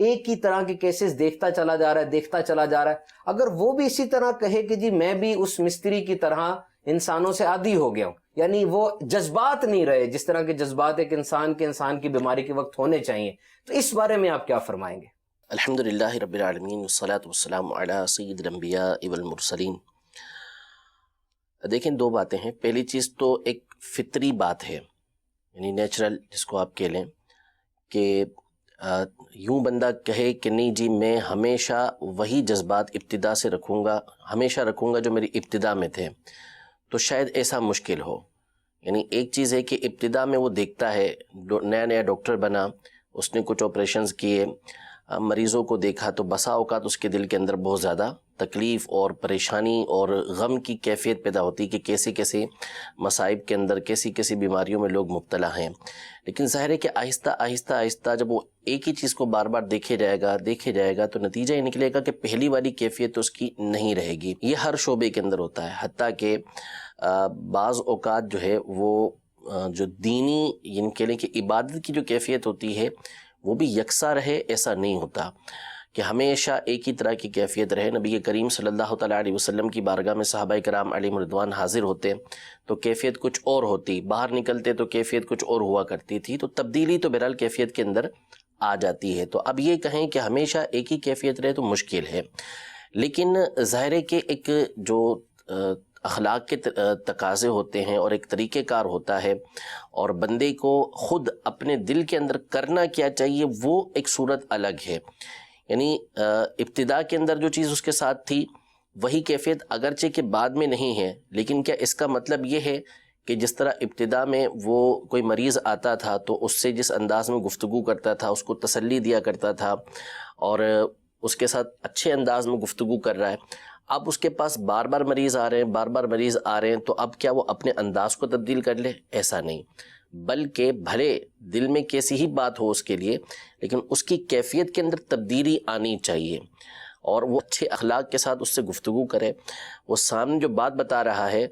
ایک ہی طرح کے کیسز دیکھتا چلا جا رہا ہے. اگر وہ بھی اسی طرح کہے کہ جی میں بھی اس مستری کی طرح انسانوں سے عادی ہو گیا ہوں، یعنی وہ جذبات نہیں رہے جس طرح کے جذبات ایک انسان کی بیماری کے وقت ہونے چاہیے، تو اس بارے میں آپ کیا فرمائیں گے؟ الحمدللہ رب العالمین والصلاة والسلام علی سید الانبیاء والمرسلین. دیکھیں دو باتیں ہیں. پہلی چیز تو ایک فطری بات ہے، یعنی نیچرل جس کو آپ کہہ لیں، کہ یوں بندہ کہے کہ نہیں جی میں ہمیشہ وہی جذبات ابتدا سے رکھوں گا جو میری ابتدا میں تھے، تو شاید ایسا مشکل ہو. یعنی ایک چیز ہے کہ ابتدا میں وہ دیکھتا ہے، نیا ڈاکٹر بنا، اس نے کچھ آپریشنز کیے، مریضوں کو دیکھا، تو بسا اوقات اس کے دل کے اندر بہت زیادہ تکلیف اور پریشانی اور غم کی کیفیت پیدا ہوتی کہ کیسے کیسے مصائب کے اندر کیسی بیماریوں میں لوگ مبتلا ہیں. لیکن ظاہر ہے کہ آہستہ جب وہ ایک ہی چیز کو بار بار دیکھے جائے گا تو نتیجہ یہ نکلے گا کہ پہلی والی کیفیت اس کی نہیں رہے گی. یہ ہر شعبے کے اندر ہوتا ہے، حتیٰ کہ بعض اوقات جو ہے وہ جو دینی یعنی کہہ لیں کہ عبادت کی جو کیفیت ہوتی ہے وہ بھی یکساں رہے، ایسا نہیں ہوتا کہ ہمیشہ ایک ہی طرح کی کیفیت رہے. نبی کریم صلی اللہ تعالیٰ علیہ وسلم کی بارگاہ میں صحابہ کرام علیہم رضوان حاضر ہوتے تو کیفیت کچھ اور ہوتی، باہر نکلتے تو کیفیت کچھ اور ہوا کرتی تھی. تو تبدیلی تو بہرحال کیفیت کے اندر آ جاتی ہے. تو اب یہ کہیں کہ ہمیشہ ایک ہی کیفیت رہے تو مشکل ہے. لیکن ظاہر ہے کہ ایک جو اخلاق کے تقاضے ہوتے ہیں اور ایک طریقہ کار ہوتا ہے، اور بندے کو خود اپنے دل کے اندر کرنا کیا چاہیے وہ ایک صورت الگ ہے. یعنی ابتدا کے اندر جو چیز اس کے ساتھ تھی وہی کیفیت اگرچہ کہ بعد میں نہیں ہے، لیکن کیا اس کا مطلب یہ ہے کہ جس طرح ابتدا میں وہ کوئی مریض آتا تھا تو اس سے جس انداز میں گفتگو کرتا تھا، اس کو تسلی دیا کرتا تھا اور اس کے ساتھ اچھے انداز میں گفتگو کر رہا ہے، اب اس کے پاس بار بار مریض آ رہے ہیں تو اب کیا وہ اپنے انداز کو تبدیل کر لے؟ ایسا نہیں، بلکہ بھلے دل میں کیسی ہی بات ہو اس کے لیے، لیکن اس کی کیفیت کے اندر تبدیلی آنی چاہیے اور وہ اچھے اخلاق کے ساتھ اس سے گفتگو کرے. وہ سامنے جو بات بتا رہا ہے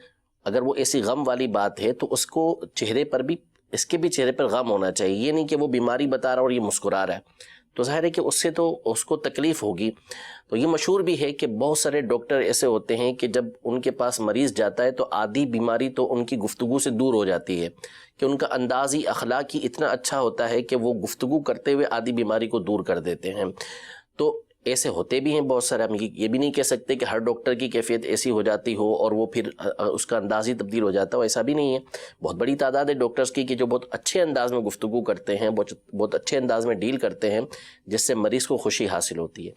اگر وہ ایسی غم والی بات ہے تو اس کو چہرے پر بھی، اس کے بھی چہرے پر غم ہونا چاہیے. یہ نہیں کہ وہ بیماری بتا رہا اور یہ مسکرا رہا ہے، تو ظاہر ہے کہ اس سے تو اس کو تکلیف ہوگی. تو یہ مشہور بھی ہے کہ بہت سارے ڈاکٹر ایسے ہوتے ہیں کہ جب ان کے پاس مریض جاتا ہے تو آدھی بیماری تو ان کی گفتگو سے دور ہو جاتی ہے، کہ ان کا انداز ہی اخلاقی اتنا اچھا ہوتا ہے کہ وہ گفتگو کرتے ہوئے آدھی بیماری کو دور کر دیتے ہیں. تو ایسے ہوتے بھی ہیں بہت سارے. ہم یہ بھی نہیں کہہ سکتے کہ ہر ڈاکٹر کی کیفیت ایسی ہو جاتی ہو اور وہ پھر اس کا انداز ہی تبدیل ہو جاتا ہو، ایسا بھی نہیں ہے. بہت بڑی تعداد ہے ڈاکٹرز کی کہ جو بہت اچھے انداز میں گفتگو کرتے ہیں، بہت اچھے انداز میں ڈیل کرتے ہیں، جس سے مریض کو خوشی حاصل ہوتی ہے.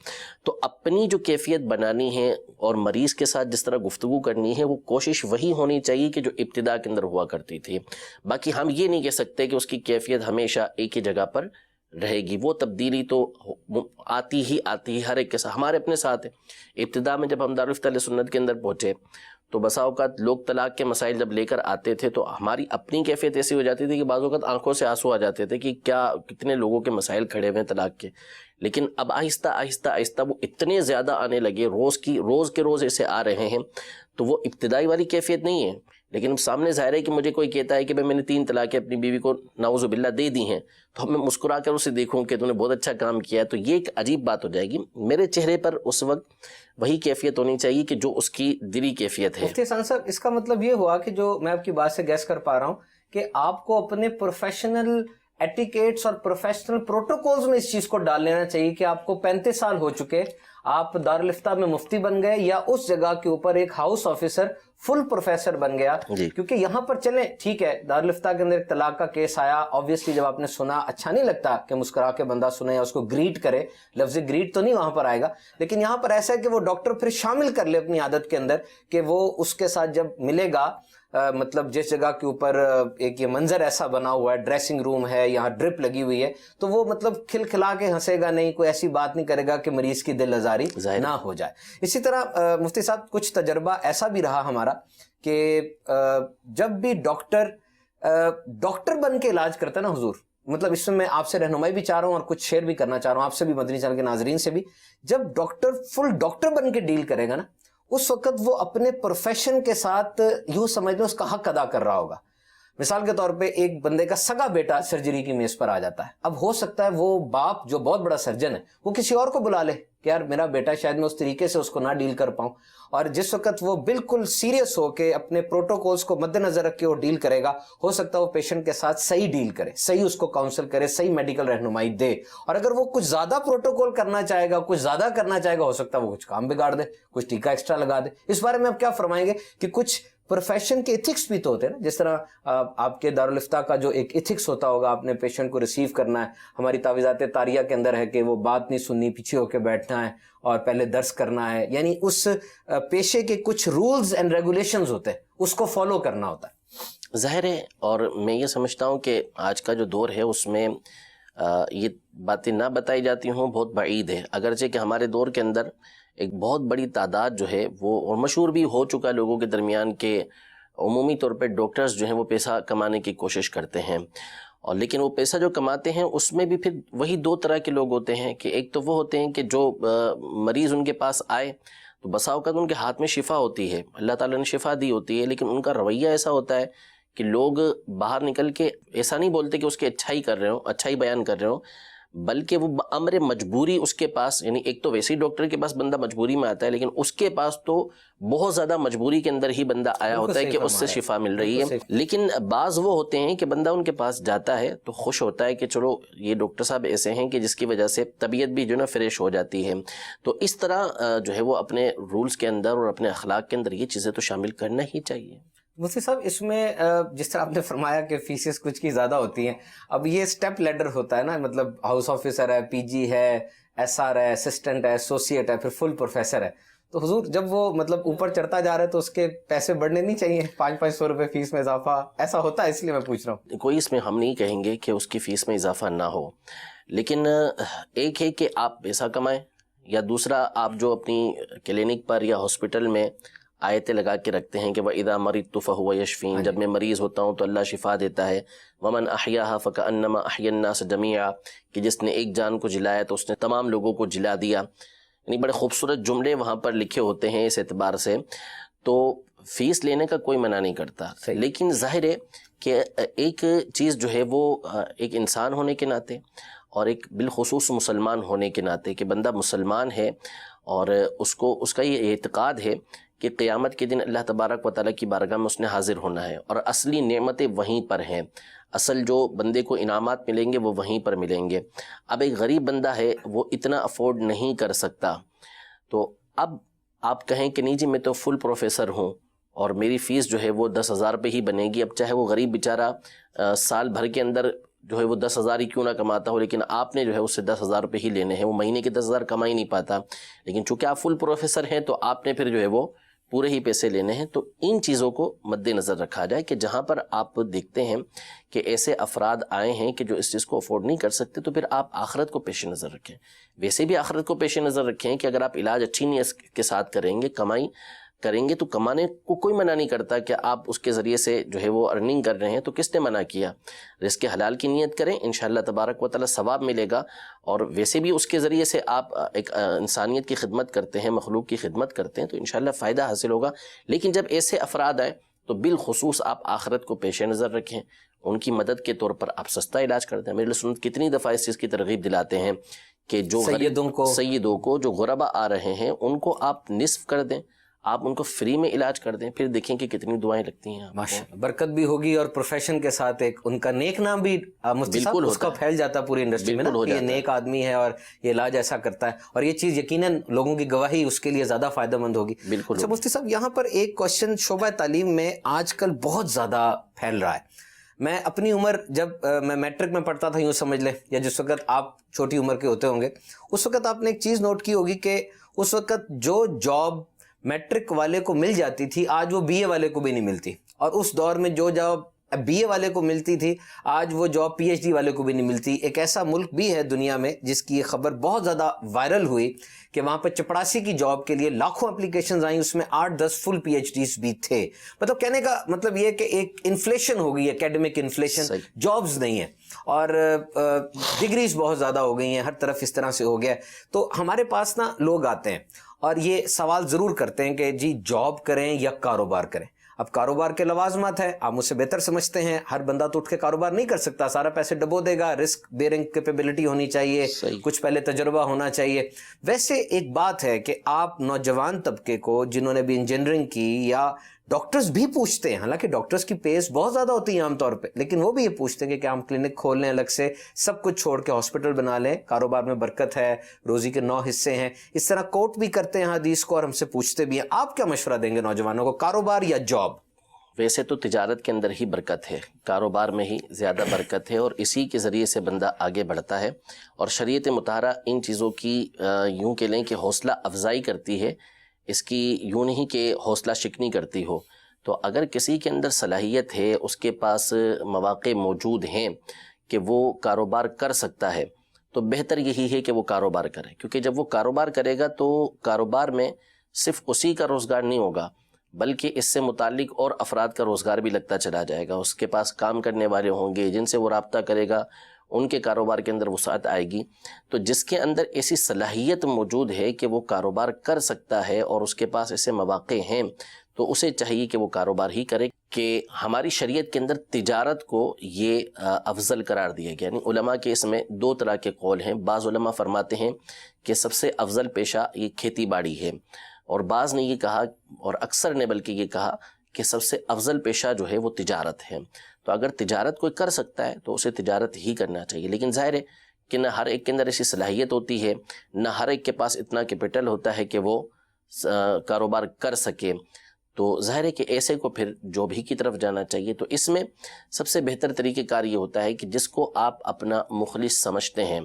تو اپنی جو کیفیت بنانی ہے اور مریض کے ساتھ جس طرح گفتگو کرنی ہے وہ کوشش وہی ہونی چاہیے کہ جو ابتدا کے اندر ہوا کرتی تھی. باقی ہم یہ نہیں کہہ سکتے کہ اس کی کیفیت ہمیشہ ایک ہی جگہ پر رہے گی. وہ تبدیلی تو آتی ہی ہر ایک کے ساتھ. ہمارے اپنے ساتھ ہے. ابتدا میں جب ہم دارالفتا اہل سنت کے اندر پہنچے تو بسا اوقات لوگ طلاق کے مسائل جب لے کر آتے تھے تو ہماری اپنی کیفیت ایسی ہو جاتی تھی کہ بعض اوقات آنکھوں سے آنسو آ جاتے تھے کہ کتنے لوگوں کے مسائل کھڑے ہوئے ہیں طلاق کے. لیکن اب آہستہ وہ اتنے زیادہ آنے لگے، روز کے روز ایسے آ رہے ہیں. تو وہ ابتدائی والی کیفیت نہیں ہے. لیکن سامنے ظاہر ہے کہ مجھے کوئی کہتا ہے کہ میں نے 3 طلاقیں اپنی بیوی کو نعوذ باللہ دے دی ہیں، تو میں مسکرا کر اسے دیکھوں کہ تو نے بہت اچھا کام کیا، تو یہ ایک عجیب بات ہو جائے گی. میرے چہرے پر اس وقت وہی کیفیت ہونی چاہیے کہ جو اس کی دلی کیفیت ہے. مفتی حسن صاحب، اس کا مطلب یہ ہوا کہ جو میں آپ کی بات سے گیس کر پا رہا ہوں کہ آپ کو اپنے پروفیشنل ایٹیکیٹس اور پروفیشنل پروٹوکولز میں اس چیز کو ڈال لینا چاہیے کہ آپ کو 35 سال ہو چکے، آپ دارالفتہ میں مفتی بن گئے یا اس جگہ کے اوپر ایک ہاؤس آفیسر فل پروفیسر بن گیا. کیونکہ یہاں پر چلیں ٹھیک ہے، دارالفتہ کے اندر ایک طلاق کا کیس آیا، آبویسلی جب آپ نے سنا اچھا نہیں لگتا کہ مسکرا کے بندہ سنے یا اس کو گریٹ کرے، لفظ گریٹ تو نہیں وہاں پر آئے گا، لیکن یہاں پر ایسا ہے کہ وہ ڈاکٹر پھر شامل کر لے اپنی عادت کے اندر کہ وہ اس کے ساتھ جب ملے گا، مطلب جس جگہ کے اوپر ایک یہ منظر ایسا بنا ہوا ہے، ڈریسنگ روم ہے، یہاں ڈرپ لگی ہوئی ہے، تو وہ مطلب کھل کھلا کے ہنسے گا نہیں، کوئی ایسی بات نہیں کرے گا کہ مریض کی دل آزاری نہ ہو جائے. اسی طرح مفتی صاحب کچھ تجربہ ایسا بھی رہا ہمارا کہ جب بھی ڈاکٹر بن کے علاج کرتا ہے نا حضور، مطلب اس میں آپ سے رہنمائی بھی چاہ رہا ہوں اور کچھ شیئر بھی کرنا چاہ رہا ہوں آپ سے بھی، مدنی چینل کے ناظرین سے بھی. جب ڈاکٹر فل ڈاکٹر بن کے ڈیل کرے گا نا، اس وقت وہ اپنے پروفیشن کے ساتھ یوں سمجھ لو اس کا حق ادا کر رہا ہوگا. مثال کے طور پہ ایک بندے کا سگا بیٹا سرجری کی میز پر آ جاتا ہے، اب ہو سکتا ہے وہ باپ جو بہت بڑا سرجن ہے وہ کسی اور کو بلا لے کہ یار میرا بیٹا شاید میں اس طریقے سے اس کو نہ ڈیل کر پاؤں، اور جس وقت وہ بالکل سیریس ہو کے اپنے پروٹوکولز کو مد نظر رکھ کے وہ ڈیل کرے گا، ہو سکتا ہے وہ پیشنٹ کے ساتھ صحیح ڈیل کرے، صحیح اس کو کاؤنسل کرے، صحیح میڈیکل رہنمائی دے، اور اگر وہ کچھ زیادہ پروٹوکول کرنا چاہے گا، کچھ زیادہ کرنا چاہے گا، ہو سکتا ہے وہ کچھ کام بگاڑ دے، کچھ ٹیکہ ایکسٹرا لگا دے۔ اس بارے میں آپ کیا فرمائیں گے کہ کچھ پروفیشن کے ایتھکس بھی تو ہوتے ہیں نا، جس طرح آپ کے دارالفتہ کا جو ایک ایتھکس ہوتا ہوگا، آپ نے پیشنٹ کو ریسیو کرنا ہے، ہماری تعویذات طاریہ کے اندر ہے کہ وہ بات نہیں سننی، پیچھے ہو کے بیٹھنا ہے اور پہلے درس کرنا ہے، یعنی اس پیشے کے کچھ رولز اینڈ ریگولیشنز ہوتے ہیں، اس کو فالو کرنا ہوتا ہے۔ ظاہر ہے، اور میں یہ سمجھتا ہوں کہ آج کا جو دور ہے اس میں یہ باتیں نہ بتائی جاتی ہوں بہت بعید ہے، اگرچہ کہ ہمارے دور کے اندر ایک بہت بڑی تعداد جو ہے وہ، اور مشہور بھی ہو چکا لوگوں کے درمیان کہ عمومی طور پہ ڈاکٹرز جو ہیں وہ پیسہ کمانے کی کوشش کرتے ہیں، اور لیکن وہ پیسہ جو کماتے ہیں اس میں بھی پھر وہی دو طرح کے لوگ ہوتے ہیں کہ ایک تو وہ ہوتے ہیں کہ جو مریض ان کے پاس آئے تو بسا اوقات ان کے ہاتھ میں شفا ہوتی ہے، اللہ تعالیٰ نے شفا دی ہوتی ہے، لیکن ان کا رویہ ایسا ہوتا ہے کہ لوگ باہر نکل کے ایسا نہیں بولتے کہ اس کی اچھائی کر رہے ہوں، اچھائی بیان کر رہے ہوں، بلکہ وہ امر مجبوری اس کے پاس، یعنی ایک تو ویسے ہی ڈاکٹر کے پاس بندہ مجبوری میں آتا ہے، لیکن اس کے پاس تو بہت زیادہ مجبوری کے اندر ہی بندہ آیا ہوتا ہے کہ اس سے شفا مل رہی ہے۔ لیکن بعض وہ ہوتے ہیں کہ بندہ ان کے پاس جاتا ہے تو خوش ہوتا ہے کہ چلو یہ ڈاکٹر صاحب ایسے ہیں کہ جس کی وجہ سے طبیعت بھی جو نا فریش ہو جاتی ہے، تو اس طرح جو ہے وہ اپنے رولز کے اندر اور اپنے اخلاق کے اندر یہ چیزیں تو شامل کرنا ہی چاہیے۔ مفتی صاحب، اس میں جس طرح آپ نے فرمایا کہ فیسز کچھ کی زیادہ ہوتی ہیں، اب یہ سٹیپ لیڈر ہوتا ہے نا، مطلب ہاؤس آفیسر ہے، پی جی ہے، ایس آر ہے، اسسٹنٹ ہے، ایسوسیٹ ہے، پھر فل پروفیسر ہے، تو حضور جب وہ مطلب اوپر چڑھتا جا رہا ہے تو اس کے پیسے بڑھنے نہیں چاہیے؟ 500 روپے فیس میں اضافہ ایسا ہوتا ہے؟ اس لیے میں پوچھ رہا ہوں۔ کوئی اس میں ہم نہیں کہیں گے کہ اس کی فیس میں اضافہ نہ ہو، لیکن ایک ہے کہ آپ پیسہ کمائیں، یا دوسرا آپ جو اپنی کلینک پر یا ہاسپٹل میں آیتیں لگا کے رکھتے ہیں کہ وَإِذَا مَرِضْتُ فَهُوَ يَشْفِينِ، جب میں مریض ہوتا ہوں تو اللہ شفا دیتا ہے، وَمَنْ أَحْيَاهَا فَكَأَنَّمَا أَحْيَا النَّاسَ جَمِيعًا، کہ جس نے ایک جان کو جلایا تو اس نے تمام لوگوں کو جلا دیا، یعنی بڑے خوبصورت جملے وہاں پر لکھے ہوتے ہیں اس اعتبار سے، تو فیس لینے کا کوئی منع نہیں کرتا، لیکن ظاہر ہے کہ ایک چیز جو ہے وہ ایک انسان ہونے کے ناطے اور ایک بالخصوص مسلمان ہونے کے ناطے کہ بندہ مسلمان ہے اور اس کا یہ اعتقاد ہے کہ قیامت کے دن اللہ تبارک و تعالیٰ کی بارگاہ میں اس نے حاضر ہونا ہے، اور اصلی نعمتیں وہیں پر ہیں، اصل جو بندے کو انعامات ملیں گے وہ وہیں پر ملیں گے۔ اب ایک غریب بندہ ہے وہ اتنا افورڈ نہیں کر سکتا، تو اب آپ کہیں کہ نہیں جی میں تو فل پروفیسر ہوں اور میری فیس جو ہے وہ 10,000 روپے ہی بنے گی، اب چاہے وہ غریب بیچارہ سال بھر کے اندر جو ہے وہ 10,000 ہی کیوں نہ کماتا ہو، لیکن آپ نے جو ہے اس سے 10,000 روپے ہی لینے ہیں، وہ مہینے کے 10,000 کما ہی نہیں پاتا، لیکن چونکہ آپ فل پروفیسر ہیں تو آپ نے پھر جو ہے وہ پورے ہی پیسے لینے ہیں۔ تو ان چیزوں کو مد نظر رکھا جائے کہ جہاں پر آپ دیکھتے ہیں کہ ایسے افراد آئے ہیں کہ جو اس چیز کو افورڈ نہیں کر سکتے، تو پھر آپ آخرت کو پیش نظر رکھیں، ویسے بھی آخرت کو پیش نظر رکھیں کہ اگر آپ علاج اچھی نیت کے ساتھ کریں گے، کمائی کریں گے، تو کمانے کو کوئی منع نہیں کرتا کہ آپ اس کے ذریعے سے جو ہے وہ ارننگ کر رہے ہیں، تو کس نے منع کیا؟ رزق حلال کی نیت کریں، انشاءاللہ تبارک و تعالیٰ ثواب ملے گا، اور ویسے بھی اس کے ذریعے سے آپ ایک انسانیت کی خدمت کرتے ہیں، مخلوق کی خدمت کرتے ہیں، تو انشاءاللہ فائدہ حاصل ہوگا۔ لیکن جب ایسے افراد آئیں تو بالخصوص آپ آخرت کو پیش نظر رکھیں، ان کی مدد کے طور پر آپ سستا علاج کر دیں۔ میرے سنت کتنی دفعہ اس چیز کی ترغیب دلاتے ہیں کہ جو سیدوں کو جو غربا آ رہے ہیں ان کو آپ نصف کر دیں، آپ ان کو فری میں علاج کر دیں، پھر دیکھیں کہ کتنی دعائیں لگتی ہیں، ماشاءاللہ برکت بھی ہوگی، اور پروفیشن کے ساتھ ایک ان کا نیک نام بھی بالکل اس کا پھیل جاتا ہے پوری انڈسٹری میں نا، یہ نیک آدمی ہے اور یہ علاج ایسا کرتا ہے، اور یہ چیز یقیناً لوگوں کی گواہی اس کے لیے زیادہ فائدہ مند ہوگی۔ بالکل۔ اچھا مفتی صاحب، یہاں پر ایک کوشچن شعبہ تعلیم میں آج کل بہت زیادہ پھیل رہا ہے۔ میں اپنی عمر جب میں میٹرک میں پڑھتا تھا، یوں سمجھ لیں، یا جس وقت آپ چھوٹی عمر کے ہوتے ہوں گے، اس وقت آپ نے ایک چیز نوٹ کی ہوگی کہ اس وقت جو جاب میٹرک والے کو مل جاتی تھی آج وہ بی اے والے کو بھی نہیں ملتی، اور اس دور میں جو جاب بی اے والے کو ملتی تھی آج وہ جاب پی ایچ ڈی والے کو بھی نہیں ملتی۔ ایک ایسا ملک بھی ہے دنیا میں جس کی یہ خبر بہت زیادہ وائرل ہوئی کہ وہاں پہ چپڑاسی کی جاب کے لیے لاکھوں اپلیکیشنز آئیں، اس میں 8-10 فل پی ایچ ڈیز بھی تھے۔ مطلب کہنے کا مطلب یہ کہ ایک انفلیشن ہو گئی، اکیڈمک انفلیشن، جابز نہیں ہیں، اور ڈگریز بہت زیادہ ہو گئی ہیں، ہر طرف اس طرح سے ہو گیا ہے۔ تو ہمارے پاس نا لوگ آتے ہیں اور یہ سوال ضرور کرتے ہیں کہ جی جاب کریں یا کاروبار کریں۔ اب کاروبار کے لوازمات ہیں، آپ مجھ سے بہتر سمجھتے ہیں، ہر بندہ تو اٹھ کے کاروبار نہیں کر سکتا، سارا پیسے ڈبو دے گا، رسک بیئرنگ کیپیبلٹی ہونی چاہیے، کچھ پہلے تجربہ ہونا چاہیے۔ ویسے ایک بات ہے کہ آپ نوجوان طبقے کو جنہوں نے بھی انجینئرنگ کی یا ڈاکٹرز بھی پوچھتے ہیں، حالانکہ ڈاکٹرز کی پیس بہت زیادہ ہوتی ہے عام طور پہ، لیکن وہ بھی یہ پوچھتے ہیں کہ کیا ہم کلینک کھول لیں الگ سے، سب کچھ چھوڑ کے ہاسپٹل بنا لیں، کاروبار میں برکت ہے، روزی کے 9 حصے ہیں، اس طرح کوٹ بھی کرتے ہیں حدیث کو اور ہم سے پوچھتے بھی ہیں۔ آپ کیا مشورہ دیں گے نوجوانوں کو، کاروبار یا جاب؟ ویسے تو تجارت کے اندر ہی برکت ہے، کاروبار میں ہی زیادہ برکت ہے، اور اسی کے ذریعے سے بندہ آگے بڑھتا ہے، اور شریعت مطہرہ ان چیزوں کی یوں کہ لیں کہ حوصلہ افزائی کرتی ہے، اس کی یوں نہیں کہ حوصلہ شکنی کرتی ہو۔ تو اگر کسی کے اندر صلاحیت ہے، اس کے پاس مواقع موجود ہیں کہ وہ کاروبار کر سکتا ہے، تو بہتر یہی ہے کہ وہ کاروبار کرے، کیونکہ جب وہ کاروبار کرے گا تو کاروبار میں صرف اسی کا روزگار نہیں ہوگا، بلکہ اس سے متعلق اور افراد کا روزگار بھی لگتا چلا جائے گا، اس کے پاس کام کرنے والے ہوں گے جن سے وہ رابطہ کرے گا، ان کے کاروبار کے اندر وسعت آئے گی۔ تو جس کے اندر ایسی صلاحیت موجود ہے کہ وہ کاروبار کر سکتا ہے اور اس کے پاس ایسے مواقع ہیں، تو اسے چاہیے کہ وہ کاروبار ہی کرے۔ کہ ہماری شریعت کے اندر تجارت کو یہ افضل قرار دیا گیا، یعنی علماء کے اس میں 2 طرح کے قول ہیں۔ بعض علماء فرماتے ہیں کہ سب سے افضل پیشہ یہ کھیتی باڑی ہے، اور بعض نے یہ کہا، اور اکثر نے بلکہ یہ کہا کہ سب سے افضل پیشہ جو ہے وہ تجارت ہے۔ تو اگر تجارت کوئی کر سکتا ہے تو اسے تجارت ہی کرنا چاہیے، لیکن ظاہر ہے کہ نہ ہر ایک کے اندر ایسی صلاحیت ہوتی ہے، نہ ہر ایک کے پاس اتنا کیپٹل ہوتا ہے کہ وہ کاروبار کر سکے، تو ظاہر ہے کہ ایسے کو پھر جاب ہی کی طرف جانا چاہیے۔ تو اس میں سب سے بہتر طریقہ کار یہ ہوتا ہے کہ جس کو آپ اپنا مخلص سمجھتے ہیں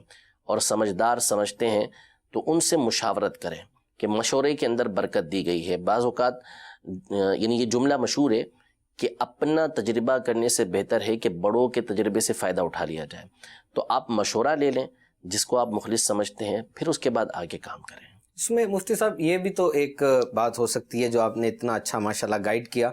اور سمجھدار سمجھتے ہیں تو ان سے مشاورت کریں، کہ مشورے کے اندر برکت دی گئی ہے۔ بعض اوقات یعنی یہ جملہ مشہور ہے کہ اپنا تجربہ کرنے سے بہتر ہے کہ بڑوں کے تجربے سے فائدہ اٹھا لیا جائے۔ تو آپ مشورہ لے لیں جس کو آپ مخلص سمجھتے ہیں، پھر اس کے بعد آگے کام کریں۔ اس میں مفتی صاحب یہ بھی تو ایک بات ہو سکتی ہے جو آپ نے اتنا اچھا ماشاءاللہ گائیڈ کیا،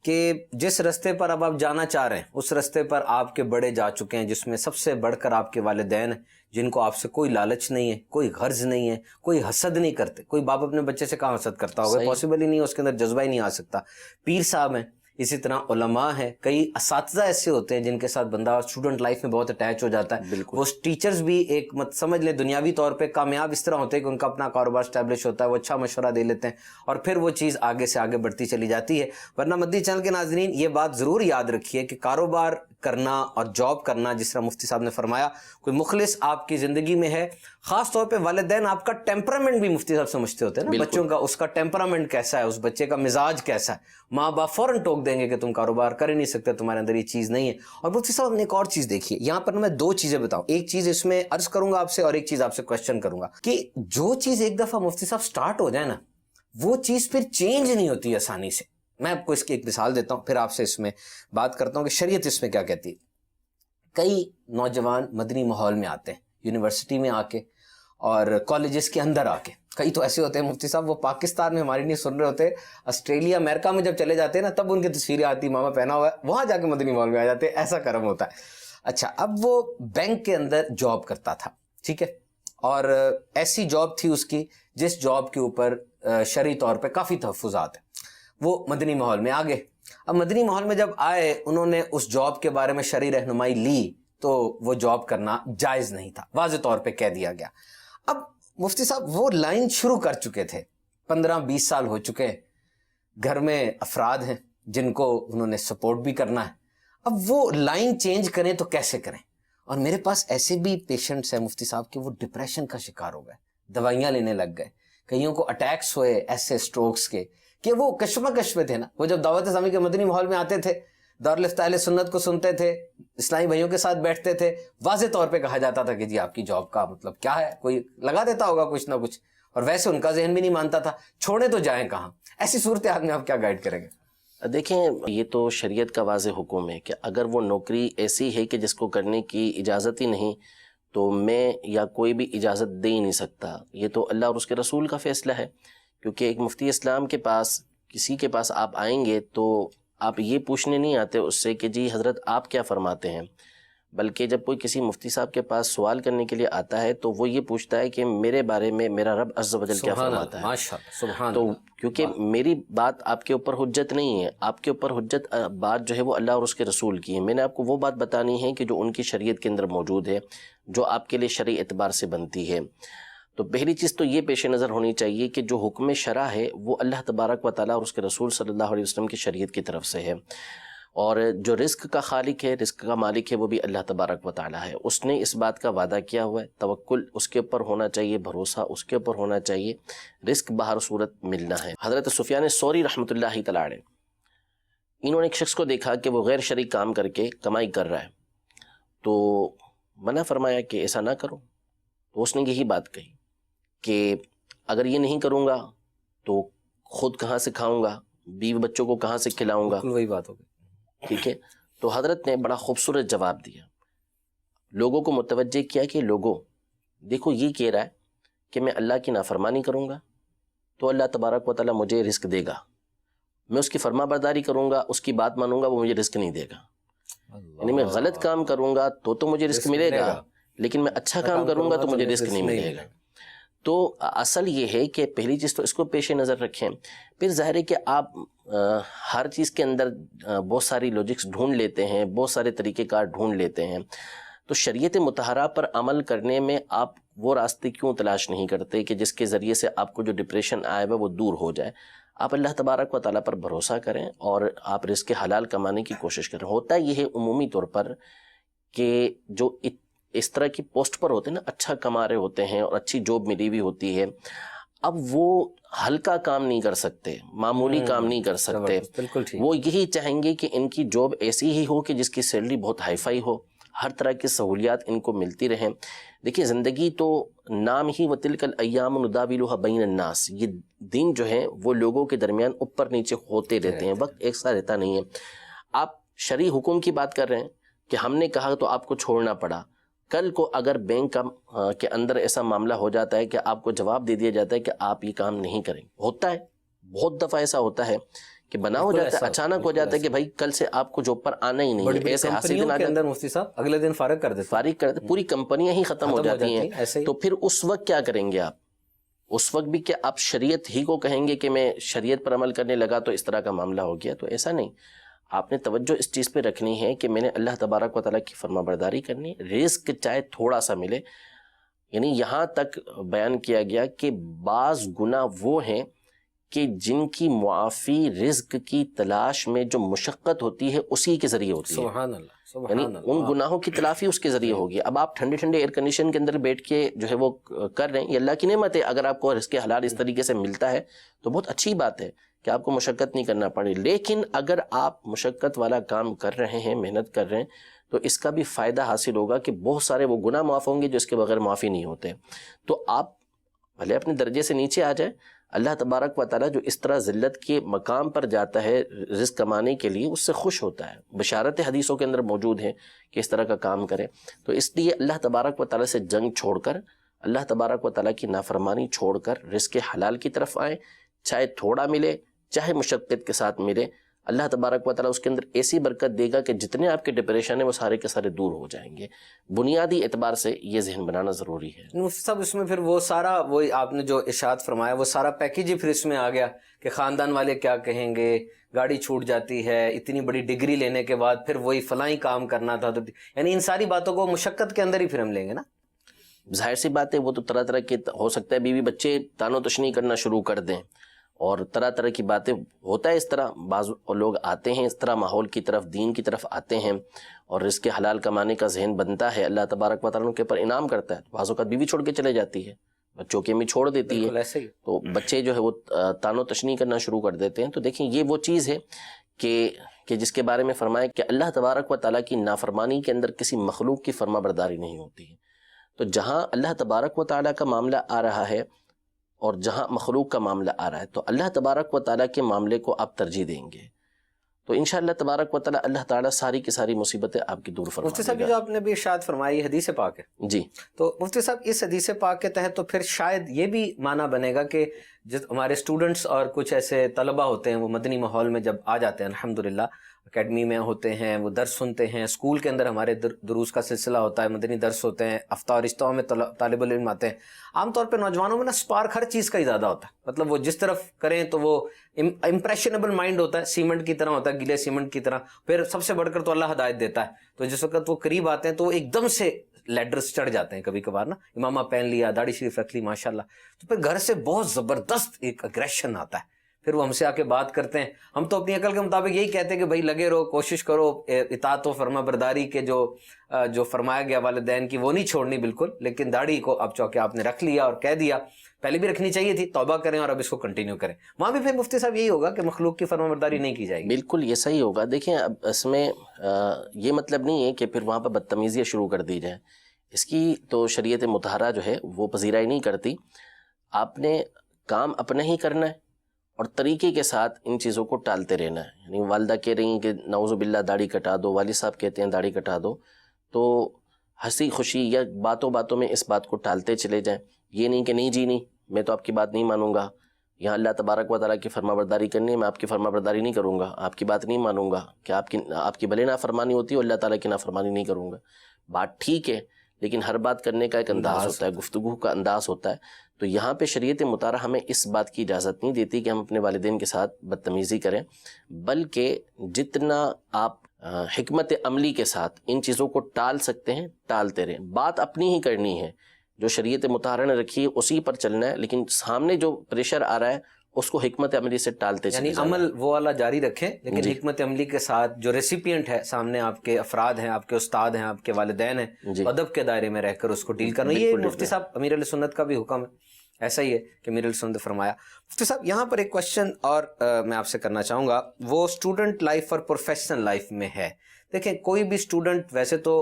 کہ جس رستے پر اب آپ جانا چاہ رہے ہیں اس رستے پر آپ کے بڑے جا چکے ہیں، جس میں سب سے بڑھ کر آپ کے والدین ہیں، جن کو آپ سے کوئی لالچ نہیں ہے، کوئی غرض نہیں ہے، کوئی حسد نہیں کرتے۔ کوئی باپ اپنے بچے سے کہاں حسد کرتا ہوگا، پاسبل ہی نہیں ہے، اس کے اندر جذبہ ہی نہیں آ سکتا۔ پیر صاحب ہیں، اسی طرح علماء ہیں، کئی اساتذہ ایسے ہوتے ہیں جن کے ساتھ بندہ اسٹوڈنٹ لائف میں بہت اٹیچ ہو جاتا ہے۔ وہ ٹیچرز بھی ایک سمجھ لیں دنیاوی طور پہ کامیاب اس طرح ہوتے ہیں کہ ان کا اپنا کاروبار اسٹیبلش ہوتا ہے، وہ اچھا مشورہ دے لیتے ہیں اور پھر وہ چیز آگے سے آگے بڑھتی چلی جاتی ہے۔ ورنہ مدنی چینل کے ناظرین یہ بات ضرور یاد رکھیے کہ کاروبار کرنا اور جاب کرنا، جس طرح مفتی صاحب نے فرمایا، کوئی مخلص آپ کی زندگی میں ہے، خاص طور پہ والدین آپ کا ٹیمپرامنٹ بھی مفتی صاحب سمجھتے ہوتے ہیں نا، بچوں کا اس کا ٹیمپرامنٹ کیسا ہے، اس بچے کا مزاج کیسا ہے۔ ماں باپ فوراً ٹوک دیں گے کہ تم کاروبار کر ہی نہیں سکتے، تمہارے اندر یہ چیز نہیں ہے۔ اور مفتی صاحب نے ایک اور چیز دیکھی ہے یہاں پر، میں 2 چیزیں بتاؤں، ایک چیز اس میں عرض کروں گا آپ سے اور ایک چیز آپ سے کوشچن کروں گا، کہ جو چیز ایک دفعہ مفتی صاحب سٹارٹ ہو جائے نا، وہ چیز پھر چینج نہیں ہوتی آسانی سے۔ میں آپ کو اس کی ایک مثال دیتا ہوں، پھر آپ سے اس میں بات کرتا ہوں کہ شریعت اس میں کیا کہتی ہے۔ کئی نوجوان مدنی ماحول میں آتے ہیں، یونیورسٹی میں آ کے اور کالجز کے اندر آ کے، کئی تو ایسے ہوتے ہیں مفتی صاحب وہ پاکستان میں ہماری نہیں سن رہے ہوتے، آسٹریلیا امریکہ میں جب چلے جاتے ہیں نا تب ان کی تصویریں آتی، ماما پہنا ہوا ہے، وہاں جا کے مدنی ماحول میں آ جاتے ہیں، ایسا کرم ہوتا ہے۔ اچھا، اب وہ بینک کے اندر جاب کرتا تھا، ٹھیک ہے، اور ایسی جاب تھی اس کی جس جاب کے اوپر شرعی طور پہ کافی تحفظات ہیں۔ وہ مدنی ماحول میں آ گئے۔ اب مدنی ماحول میں جب آئے، انہوں نے اس جاب کے بارے میں شرعی رہنمائی لی تو وہ جاب کرنا جائز نہیں تھا، واضح طور پہ کہہ دیا گیا۔ اب مفتی صاحب وہ لائن شروع کر چکے تھے، 15-20 سال ہو چکے، گھر میں افراد ہیں جن کو انہوں نے سپورٹ بھی کرنا ہے، اب وہ لائن چینج کریں تو کیسے کریں؟ اور میرے پاس ایسے بھی پیشنٹس ہیں مفتی صاحب کہ وہ ڈپریشن کا شکار ہو گئے، دوائیاں لینے لگ گئے، کئیوں کو اٹیکس ہوئے ایسے سٹروکس کے کہ وہ کشمکش میں تھے نا۔ وہ جب دعوت اسلامی کے مدنی ماحول میں آتے تھے، دارالفتہ اہل سنت کو سنتے تھے، اسلامی بھائیوں کے ساتھ بیٹھتے تھے، واضح طور پہ کہا جاتا تھا کہ جی آپ کی جاب کا مطلب کیا ہے، کوئی لگا دیتا ہوگا کچھ نہ کچھ، اور ویسے ان کا ذہن بھی نہیں مانتا تھا، چھوڑے تو جائیں کہاں؟ ایسی صورتحال میں آپ کیا گائیڈ کریں گے؟ دیکھیں، یہ تو شریعت کا واضح حکم ہے کہ اگر وہ نوکری ایسی ہے کہ جس کو کرنے کی اجازت ہی نہیں، تو میں یا کوئی بھی اجازت دے ہی نہیں سکتا۔ یہ تو اللہ اور اس کے رسول کا فیصلہ ہے، کیونکہ ایک مفتی اسلام کے پاس، کسی کے پاس آپ آئیں گے تو آپ یہ پوچھنے نہیں آتے اس سے کہ جی حضرت آپ کیا فرماتے ہیں، بلکہ جب کوئی کسی مفتی صاحب کے پاس سوال کرنے کے لیے آتا ہے تو وہ یہ پوچھتا ہے کہ میرے بارے میں میرا رب عز و جل کیا فرماتا ہے. ماشاءاللہ سبحان تو اللہ. کیونکہ میری بات آپ کے اوپر حجت نہیں ہے، آپ کے اوپر حجت بات جو ہے وہ اللہ اور اس کے رسول کی ہے. میں نے آپ کو وہ بات بتانی ہے کہ جو ان کی شریعت کے اندر موجود ہے، جو آپ کے لیے شرعی اعتبار سے بنتی ہے. تو پہلی چیز تو یہ پیش نظر ہونی چاہیے کہ جو حکم شرع ہے وہ اللہ تبارک و تعالیٰ اور اس کے رسول صلی اللہ علیہ وسلم کی شریعت کی طرف سے ہے، اور جو رزق کا خالق ہے، رزق کا مالک ہے، وہ بھی اللہ تبارک و تعالیٰ ہے. اس نے اس بات کا وعدہ کیا ہوا ہے، توکل اس کے اوپر ہونا چاہیے، بھروسہ اس کے اوپر ہونا چاہیے، رزق بہر صورت ملنا ہے. حضرت سفیان ثوری رحمۃ اللہ تعالیٰ علیہ، انہوں نے ایک شخص کو دیکھا کہ وہ غیر شرعی کام کر کے کمائی کر رہا ہے، تو منع فرمایا کہ ایسا نہ کرو. تو اس نے یہی بات کہی کہ اگر یہ نہیں کروں گا تو خود کہاں سے کھاؤں گا، بیوی بچوں کو کہاں سے کھلاؤں گا. بالکل وہی بات ہوگی. ٹھیک ہے. تو حضرت نے بڑا خوبصورت جواب دیا، لوگوں کو متوجہ کیا کہ لوگوں دیکھو یہ کہہ رہا ہے کہ میں اللہ کی نافرمانی کروں گا تو اللہ تبارک و تعالیٰ مجھے رزق دے گا، میں اس کی فرما برداری کروں گا، اس کی بات مانوں گا، وہ مجھے رزق نہیں دے گا. یعنی میں غلط کام کروں گا تو مجھے رزق ملے گا، لیکن میں اچھا کام کروں گا تو مجھے رزق نہیں ملے گا. تو اصل یہ ہے کہ پہلی چیز تو اس کو پیش نظر رکھیں. پھر ظاہر ہے کہ آپ ہر چیز کے اندر بہت ساری لاجکس ڈھونڈ لیتے ہیں، بہت سارے طریقہ کار ڈھونڈ لیتے ہیں. تو شریعت مطہرہ پر عمل کرنے میں آپ وہ راستے کیوں تلاش نہیں کرتے کہ جس کے ذریعے سے آپ کو جو ڈپریشن آئے ہوا وہ دور ہو جائے. آپ اللہ تبارک و تعالیٰ پر بھروسہ کریں اور آپ رزق حلال کمانے کی کوشش کریں. ہوتا یہ ہے عمومی طور پر کہ جو اس طرح کی پوسٹ پر ہوتے ہیں نا، اچھا کما رہے ہوتے ہیں اور اچھی جاب ملی ہوئی ہوتی ہے، اب وہ ہلکا کام نہیں کر سکتے، معمولی کام نہیں کر سکتے. بالکل ٹھیک. وہ یہی چاہیں گے کہ ان کی جاب ایسی ہی ہو کہ جس کی سیلری بہت ہائی فائی ہو، ہر طرح کی سہولیات ان کو ملتی رہیں. دیکھیے زندگی تو نام ہی وَتِلْكَ الْأَيَّامُ نُدَاوِلُهَا بَيْنَ النَّاسِ، یہ دن جو ہیں وہ لوگوں کے درمیان اوپر نیچے ہوتے رہتے ہیں، وقت ایک سا رہتا نہیں ہے. آپ شرعی حکم کی بات کر رہے ہیں کہ ہم نے کہا تو آپ کو چھوڑنا پڑا. کل کو اگر بینک کے اندر ایسا معاملہ ہو جاتا ہے کہ آپ کو جواب دے دیا جاتا ہے کہ آپ یہ کام نہیں کریں، ہوتا ہے بہت دفعہ ایسا ہوتا ہے کہ بنا ہو جاتا ہے، اچانک ہو جاتا ہے کہ بھائی کل سے آپ کو جاب پر آنا ہی نہیں ہے. ایسے حاصل کے اندر مفتی صاحب اگلے دن فارغ کر دیتے، پوری کمپنیاں ہی ختم ہو جاتی ہیں. تو پھر اس وقت کیا کریں گے آپ؟ اس وقت بھی کیا آپ شریعت ہی کو کہیں گے کہ میں شریعت پر عمل کرنے لگا تو اس طرح کا معاملہ ہو گیا؟ تو ایسا نہیں. آپ نے توجہ اس چیز پہ رکھنی ہے کہ میں نے اللہ تبارک و تعالیٰ کی فرما برداری کرنی ہے، رزق چاہے تھوڑا سا ملے. یعنی یہاں تک بیان کیا گیا کہ بعض گناہ وہ ہیں کہ جن کی معافی رزق کی تلاش میں جو مشقت ہوتی ہے اسی کے ذریعے ہوتی ہے. سبحان اللہ. یعنی ان گناہوں کی تلافی اس کے ذریعے ہوگی. اب آپ ٹھنڈے ٹھنڈے ایئر کنڈیشن کے اندر بیٹھ کے جو ہے وہ کر رہے ہیں، یہ اللہ کی نعمت ہے. اگر آپ کو رزق حلال اس طریقے سے ملتا ہے تو بہت اچھی بات ہے کہ آپ کو مشقت نہیں کرنا پڑے. لیکن اگر آپ مشقت والا کام کر رہے ہیں، محنت کر رہے ہیں، تو اس کا بھی فائدہ حاصل ہوگا کہ بہت سارے وہ گناہ معاف ہوں گے جو اس کے بغیر معافی نہیں ہوتے. تو آپ بھلے اپنے درجے سے نیچے آ جائیں، اللہ تبارک و تعالیٰ جو اس طرح ذلت کے مقام پر جاتا ہے رزق کمانے کے لیے اس سے خوش ہوتا ہے. بشارت حدیثوں کے اندر موجود ہے کہ اس طرح کا کام کرے. تو اس لیے اللہ تبارک و تعالیٰ سے جنگ چھوڑ کر، اللہ تبارک و تعالیٰ کی نافرمانی چھوڑ کر رزق حلال کی طرف آئیں. چاہے تھوڑا ملے، چاہے مشقت کے ساتھ ملے، اللہ تبارک و تعالیٰ اس کے اندر ایسی برکت دے گا کہ جتنے آپ کے ڈپریشن ہیں وہ سارے کے سارے دور ہو جائیں گے. بنیادی اعتبار سے یہ ذہن بنانا ضروری ہے. مفتی صاحب اس میں پھر وہ سارا وہ آپ نے جو ارشاد فرمایا وہ سارا پیکیج ہی پھر اس میں آ گیا کہ خاندان والے کیا کہیں گے، گاڑی چھوٹ جاتی ہے، اتنی بڑی ڈگری لینے کے بعد پھر وہی فلاں کام کرنا تھا. تو یعنی ان ساری باتوں کو مشقت کے اندر ہی پھر ہم لیں گے نا. ظاہر سی بات ہے وہ تو طرح طرح کے ہو سکتا ہے بیوی بچے تانو تشنی کرنا شروع کر دیں اور طرح طرح کی باتیں. ہوتا ہے اس طرح، بعض لوگ آتے ہیں اس طرح ماحول کی طرف، دین کی طرف آتے ہیں اور رزق حلال کمانے کا ذہن بنتا ہے. اللہ تبارک و تعالیٰ کے اوپر انعام کرتا ہے. بعض اوقات بیوی چھوڑ کے چلے جاتی ہے، بچوں کے میں چھوڑ دیتی ہے، تو بچے جو ہے وہ تانو تشنی کرنا شروع کر دیتے ہیں. تو دیکھیں یہ وہ چیز ہے کہ جس کے بارے میں فرمایا کہ اللہ تبارک و تعالیٰ کی نافرمانی کے اندر کسی مخلوق کی فرما برداری نہیں ہوتی ہے. تو جہاں اللہ تبارک و تعالیٰ کا معاملہ آ رہا ہے اور جہاں مخلوق کا معاملہ آ رہا ہے تو اللہ تبارک و تعالیٰ کے معاملے کو آپ ترجیح دیں گے تو انشاءاللہ تبارک و تعالیٰ اللہ تعالیٰ ساری کی ساری مصیبتیں آپ کی دور فرما دے گا. مفتی صاحب جو آپ نے بھی ارشاد فرمائی حدیث پاک ہے جی، تو مفتی صاحب اس حدیث پاک کے تحت تو پھر شاید یہ بھی معنی بنے گا کہ ہمارے اسٹوڈنٹس اور کچھ ایسے طلبہ ہوتے ہیں وہ مدنی ماحول میں جب آ جاتے ہیں الحمدللہ، اکیڈمی میں ہوتے ہیں، وہ درس سنتے ہیں، اسکول کے اندر ہمارے دروس کا سلسلہ ہوتا ہے، مدنی درس ہوتے ہیں، ہفتہ اور رشتوں میں طالب العلم آتے ہیں، عام طور پہ نوجوانوں میں نا اسپارک ہر چیز کا ہی زیادہ ہوتا ہے، مطلب وہ جس طرف کریں تو وہ امپریشنیبل مائنڈ ہوتا ہے، سیمنٹ کی طرح ہوتا ہے، گیلے سیمنٹ کی طرح. پھر سب سے بڑھ کر تو اللہ ہدایت دیتا ہے، تو جس وقت وہ قریب آتے ہیں تو وہ ایک دم سے لیڈرز چڑھ جاتے ہیں. کبھی کبھار نا امامہ پہن لیا، داڑھی شریف رکھ لی ماشاءاللہ، تو پھر گھر سے بہت زبردست ایک اگریشن آتا ہے. پھر وہ ہم سے آ کے بات کرتے ہیں، ہم تو اپنی عقل کے مطابق یہی کہتے ہیں کہ بھائی لگے رہو، کوشش کرو، اطاعت و فرما برداری کے جو فرمایا گیا والدین کی وہ نہیں چھوڑنی بالکل، لیکن داڑھی کو اب چونکہ آپ نے رکھ لیا اور کہہ دیا، پہلے بھی رکھنی چاہیے تھی، توبہ کریں اور اب اس کو کنٹینیو کریں. وہاں بھی پھر مفتی صاحب یہی ہوگا کہ مخلوق کی فرما برداری نہیں کی جائے گی. بالکل یہ صحیح ہوگا. دیکھیں اب اس میں یہ مطلب نہیں ہے کہ پھر وہاں پہ بدتمیزیاں شروع کر دی جائیں، اس کی تو شریعت مطہرہ جو ہے وہ پذیرائی نہیں کرتی. آپ نے کام اپنا ہی کرنا ہے اور طریقے کے ساتھ ان چیزوں کو ٹالتے رہنا ہے. یعنی والدہ کہہ رہی ہیں کہ نعوذ باللہ داڑھی کٹا دو، والد صاحب کہتے ہیں داڑھی کٹا دو، تو ہنسی خوشی یا باتوں باتوں میں اس بات کو ٹالتے چلے جائیں. یہ نہیں کہ نہیں جی نہیں، میں تو آپ کی بات نہیں مانوں گا، یہاں اللہ تبارک و تعالیٰ کی فرما برداری کرنی ہے، میں آپ کی فرما برداری نہیں کروں گا، آپ کی بات نہیں مانوں گا، کہ آپ کی بھلے نافرمانی ہوتی ہے اور اللہ تعالیٰ کی نافرمانی نہیں کروں گا. بات ٹھیک ہے، لیکن ہر بات کرنے کا ایک انداز ہوتا ہے، گفتگو کا انداز ہوتا ہے. تو یہاں پہ شریعت مطہرہ ہمیں اس بات کی اجازت نہیں دیتی کہ ہم اپنے والدین کے ساتھ بدتمیزی کریں، بلکہ جتنا آپ حکمت عملی کے ساتھ ان چیزوں کو ٹال سکتے ہیں ٹالتے رہیں. بات اپنی ہی کرنی ہے، جو شریعت مطہرہ نے رکھی ہے اسی پر چلنا ہے، لیکن سامنے جو پریشر آ رہا ہے اس کو حکمت عملی سے ٹالتے یعنی چلے عمل وہ والا جاری رکھیں، لیکن جی. حکمت عملی کے ساتھ جو ریسیپینٹ ہے سامنے آپ کے افراد ہیں، آپ کے استاد ہیں، آپ کے والدین ہیں، جی. ادب کے دائرے میں رہ کر اس کو ڈیل کرنا. یہ بالکل مفتی صاحب امیر علیہ سنت کا بھی حکم ہے، ایسا ہی ہے کہ امیر علیہ سنت نے فرمایا. مفتی صاحب یہاں پر ایک کوشچن اور میں آپ سے کرنا چاہوں گا، وہ اسٹوڈنٹ لائف اور پروفیشنل لائف میں ہے. دیکھیں کوئی بھی اسٹوڈنٹ، ویسے تو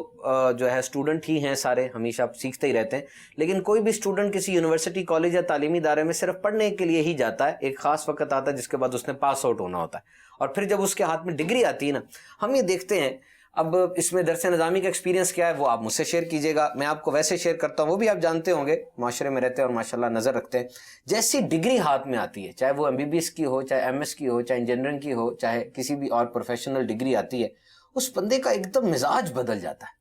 جو ہے اسٹوڈنٹ ہی ہیں سارے، ہمیشہ سیکھتے ہی رہتے ہیں، لیکن کوئی بھی اسٹوڈنٹ کسی یونیورسٹی، کالج یا تعلیمی ادارے میں صرف پڑھنے کے لیے ہی جاتا ہے. ایک خاص وقت آتا ہے جس کے بعد اس نے پاس آؤٹ ہونا ہوتا ہے، اور پھر جب اس کے ہاتھ میں ڈگری آتی ہے نا، ہم یہ دیکھتے ہیں. اب اس میں درس نظامی کا ایکسپیرینس کیا ہے وہ آپ مجھ سے شیئر کیجیے گا، میں آپ کو ویسے شیئر کرتا ہوں، وہ بھی آپ جانتے ہوں گے، معاشرے میں رہتے ہیں اور ماشاءاللہ نظر رکھتے ہیں. جیسی ڈگری ہاتھ میں آتی ہے، چاہے وہ MBBS کی ہو، چاہے MS کی ہو، چاہے انجینئرنگ کی ہو، چاہے کسی بھی اور پروفیشنل ڈگری آتی ہے، اس بندے کا ایک دم مزاج بدل جاتا ہے